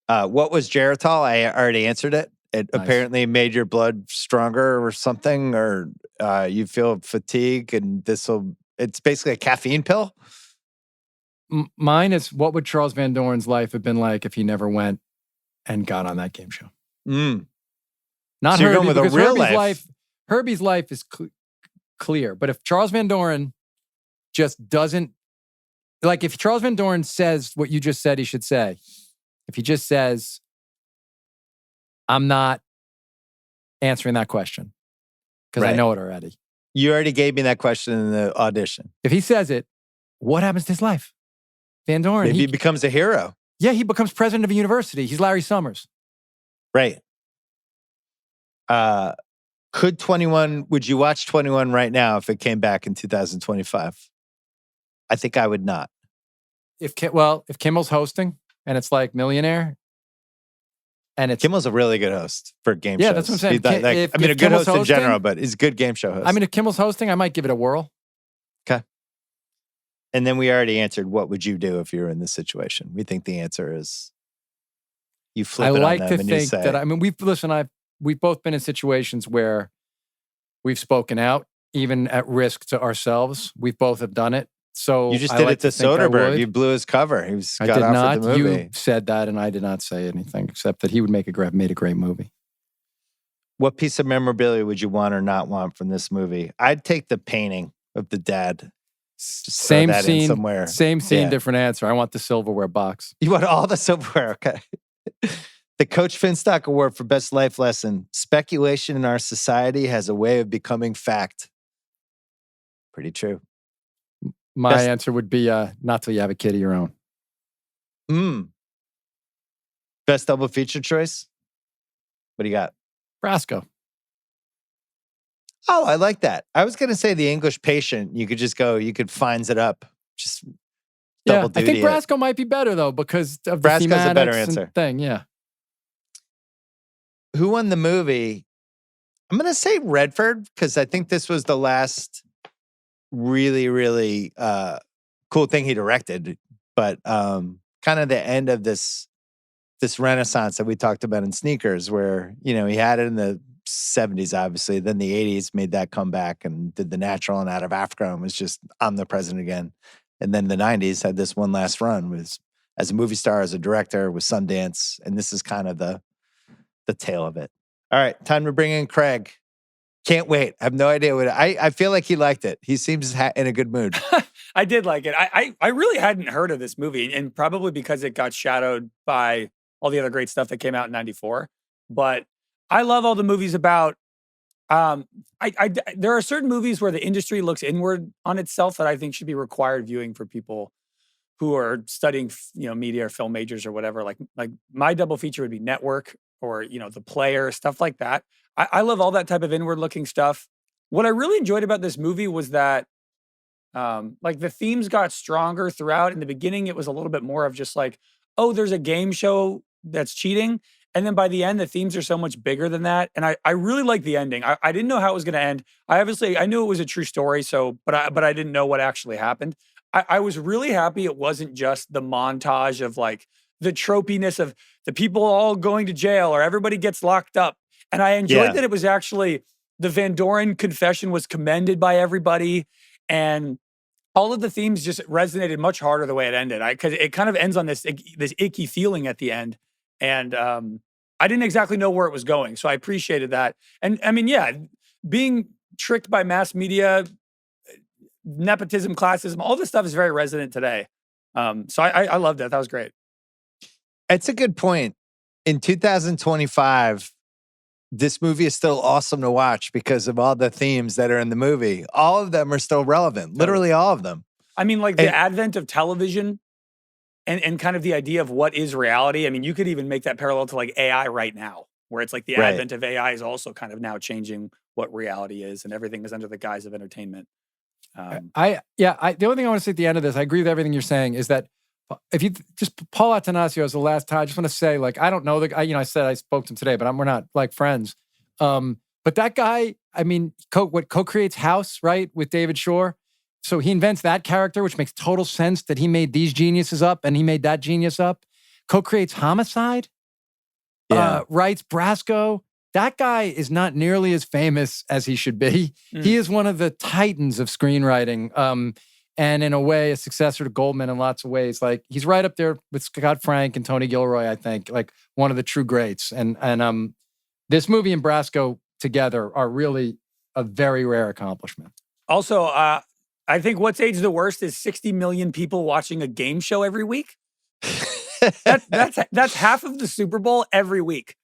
What was Geritol? I already answered it. It apparently made your blood stronger or something, or you feel fatigue, and it's basically a caffeine pill. Mine is, what would Charles Van Doren's life have been like if he never went and got on that game show. So Not you're Herbie, going with a because real Herbie's life. Herbie's life is clear. But if Charles Van Doren just doesn't, like if Charles Van Doren says what you just said he should say, if he just says, I'm not answering that question because I Right. know it already. You already gave me that question in the audition. If he says it, what happens to his life? Van Doren. Maybe he becomes a hero. Yeah, he becomes president of a university. He's Larry Summers. Right. Would you watch 21 right now if it came back in 2025? I think I would not. If Kimmel's hosting and it's like Millionaire, and it's Kimmel's a really good host for game shows. Yeah, that's what I'm saying. He's a good Kimmel's host in general, hosting, but he's a good game show host. I mean, if Kimmel's hosting, I might give it a whirl. Okay. And then we already answered, what would you do if you were in this situation? We think the answer is you flip it like on to them and you think say, that, I mean, we've both been in situations where we've spoken out, even at risk to ourselves. We've both have done it. So you just I did like it to think I Soderbergh. would. You blew his cover. He I got did offered not. the movie. You said that, and I did not say anything except that he would made a great movie. What piece of memorabilia would you want or not want from this movie? I'd take the painting of the dad. Just Same throw that in scene, somewhere. same scene, Yeah. different answer. I want the silverware box. You want all the silverware, okay. The Coach Finstock Award for Best Life Lesson. Speculation in our society has a way of becoming fact. Pretty true. My Best- answer would be not till you have a kid of your own. Best double feature choice? What do you got? Brasco. Oh, I like that. I was going to say The English Patient. You could just go, you could finds it up. Just double I duty think it. Brasco might be better though because of the Brasco's a better thematics and answer. thing. Yeah. Who won the movie? I'm going to say Redford because I think this was the last really, really cool thing he directed. But kind of the end of this renaissance that we talked about in sneakers where, he had it in the 70s, obviously. Then the 80s made that comeback and did The Natural and Out of Africa and was just omnipresent again. And then the 90s had this one last run with as a movie star, as a director with Sundance. And this is kind of the tail of it. All right, time to bring in Craig. Can't wait. I have no idea what I feel like he liked it. He seems in a good mood. I did like it. I really hadn't heard of this movie, and probably because it got shadowed by all the other great stuff that came out in '94. But I love all the movies about. There are certain movies where the industry looks inward on itself that I think should be required viewing for people who are studying, media or film majors or whatever. Like my double feature would be Network or The Player, stuff like that. I love all that type of inward looking stuff. What I really enjoyed about this movie was that the themes got stronger throughout. In the beginning, it was a little bit more of just like, oh, there's a game show that's cheating. And then by the end, the themes are so much bigger than that. And I really like the ending. I didn't know how it was going to end. I knew it was a true story. But I didn't know what actually happened. I was really happy it wasn't just the montage of like the tropiness of the people all going to jail or everybody gets locked up. And I enjoyed that it was actually the Van Doren confession was commended by everybody. And all of the themes just resonated much harder the way it ended. Because it kind of ends on this icky feeling at the end. And I didn't exactly know where it was going. So I appreciated that. And I mean, being tricked by mass media, nepotism, classism, all this stuff is very resonant today. So I loved it. That was great. It's a good point. In 2025, this movie is still awesome to watch because of all the themes that are in the movie. All of them are still relevant. Literally all of them. I mean, the advent of television and kind of the idea of what is reality. I mean, you could even make that parallel to AI right now, where it's like the advent of AI is also kind of now changing what reality is and everything is under the guise of entertainment. The only thing I want to say at the end of this, I agree with everything you're saying, is that if you just Paul Attanasio as the last time, I just want to say, I don't know the guy. I said I spoke to him today, but we're not friends. But that guy, I mean, co-creates House, right, with David Shore. So he invents that character, which makes total sense that he made these geniuses up and he made that genius up. Co-creates Homicide. Writes Brasco. That guy is not nearly as famous as he should be. He is one of the titans of screenwriting. and in a way, a successor to Goldman in lots of ways. Like he's right up there with Scott Frank and Tony Gilroy, I think, like one of the true greats. And this movie and Brasco together are really a very rare accomplishment. Also, I think what's aged the worst is 60 million people watching a game show every week. That's half of the Super Bowl every week.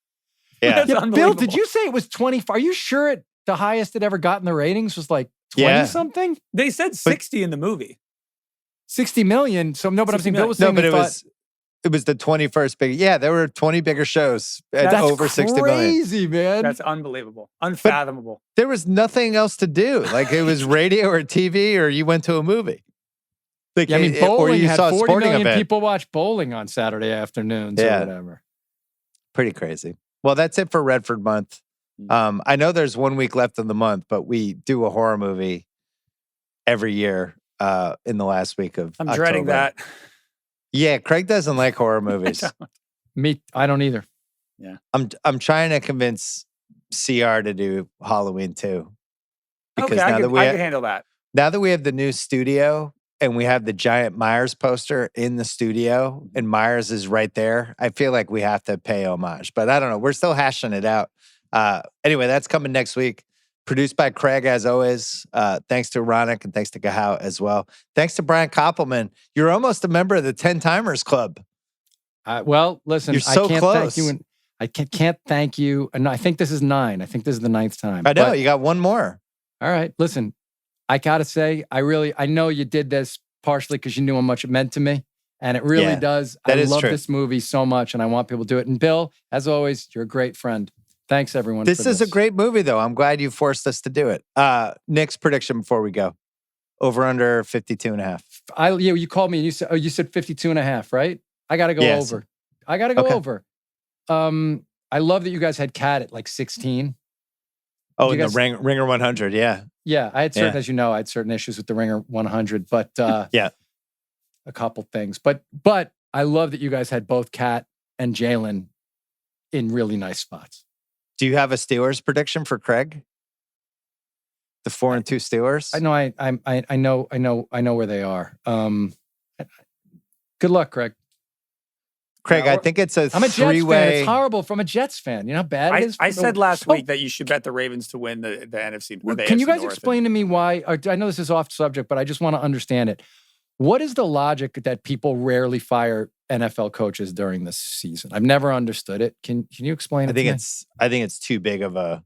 Yeah. Bill, did you say it was 20? Are you sure the highest it ever got in the ratings was like 20 something? They said 60 in the movie. 60 million. So no, but I'm saying Bill was saying it was the 21st big. Yeah, there were 20 bigger shows at over 60 million. Crazy, man. That's unbelievable. Unfathomable. But there was nothing else to do. Like it was radio or TV or you went to a movie. Like, yeah, I mean, bowling or you had saw 40 million event. people watch bowling on Saturday afternoons or whatever. Pretty crazy. Well, that's it for Redford month. I know there's 1 week left in the month, but we do a horror movie every year in the last week of I'm October. dreading that. Yeah, Craig doesn't like horror movies. I don't either. Yeah. I'm trying to convince CR to do Halloween too. Because I can handle that. Now that we have the new studio and we have the giant Myers poster in the studio and Myers is right there, I feel like we have to pay homage. But I don't know. We're still hashing it out. Anyway, that's coming next week. Produced by Craig, as always. Thanks to Ronak and thanks to Gahau as well. Thanks to Brian Koppelman. You're almost a member of the 10 Timers Club. Well, listen, you're so I can't close. Thank you. I can't thank you. And I think this is 9. I think this is the 9th time. I know. You got one more. All right. Listen, I got to say, I know you did this partially because you knew how much it meant to me. And it really does. I love this movie so much and I want people to do it. And Bill, as always, you're a great friend. Thanks, everyone. This is a great movie, though. I'm glad you forced us to do it. Nick's prediction before we go. Over under 52.5. You called me and you said 52.5, right? I got to go over. I got to go over. I love that you guys had Cat at like 16. Oh, in the Ringer 100, yeah. Yeah, I had certain, as you know, I had certain issues with the Ringer 100, but a couple things. But I love that you guys had both Cat and Jalen in really nice spots. Do you have a Steelers prediction for Craig? The 4-2 Steelers? I know where they are. Good luck, Craig. Craig, I think it's I'm a Jets fan. It's horrible from a Jets fan. You know how bad it is? I said last week that you should bet the Ravens to win the NFC. Can you guys explain to me why? I know this is off subject, but I just want to understand it. What is the logic that people rarely fire NFL coaches during this season? I've never understood it. Can you explain it to me? I think it's too big of a...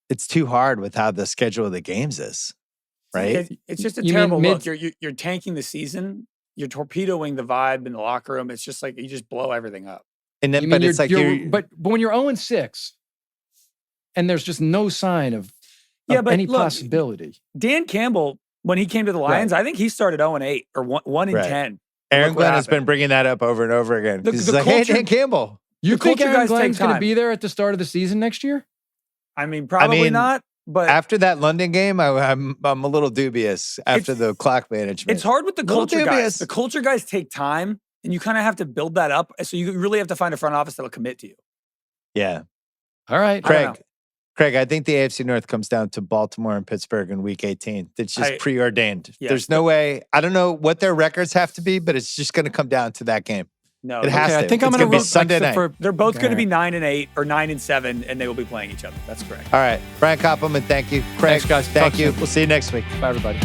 It's too hard with how the schedule of the games is, right? It's just a terrible look. You're tanking the season. You're torpedoing the vibe in the locker room. It's just like you just blow everything up. And then, but it's like but when you're 0-6, and there's just no sign of any possibility. Dan Campbell, when he came to the Lions, I think he started 0-8 or 1-10. Aaron Glenn has been bringing that up over and over again. He's like, hey, Dan Campbell. You think Aaron Glenn's going to be there at the start of the season next year? I mean, probably not. But after that London game, I'm a little dubious after the clock management. It's hard with the culture guys. The culture guys take time, and you kind of have to build that up. So you really have to find a front office that'll commit to you. Yeah. All right. Craig, I think the AFC North comes down to Baltimore and Pittsburgh in Week 18. It's just preordained. Yes, there's no way. I don't know what their records have to be, but it's just going to come down to that game. No, it has to. I think I'm going to be Sunday night. They're both going to be 9-8 or 9-7, and they will be playing each other. That's correct. All right, Brian Koppelman, thank you. Craig, thanks, guys. Thank you. We'll see you next week. Bye, everybody.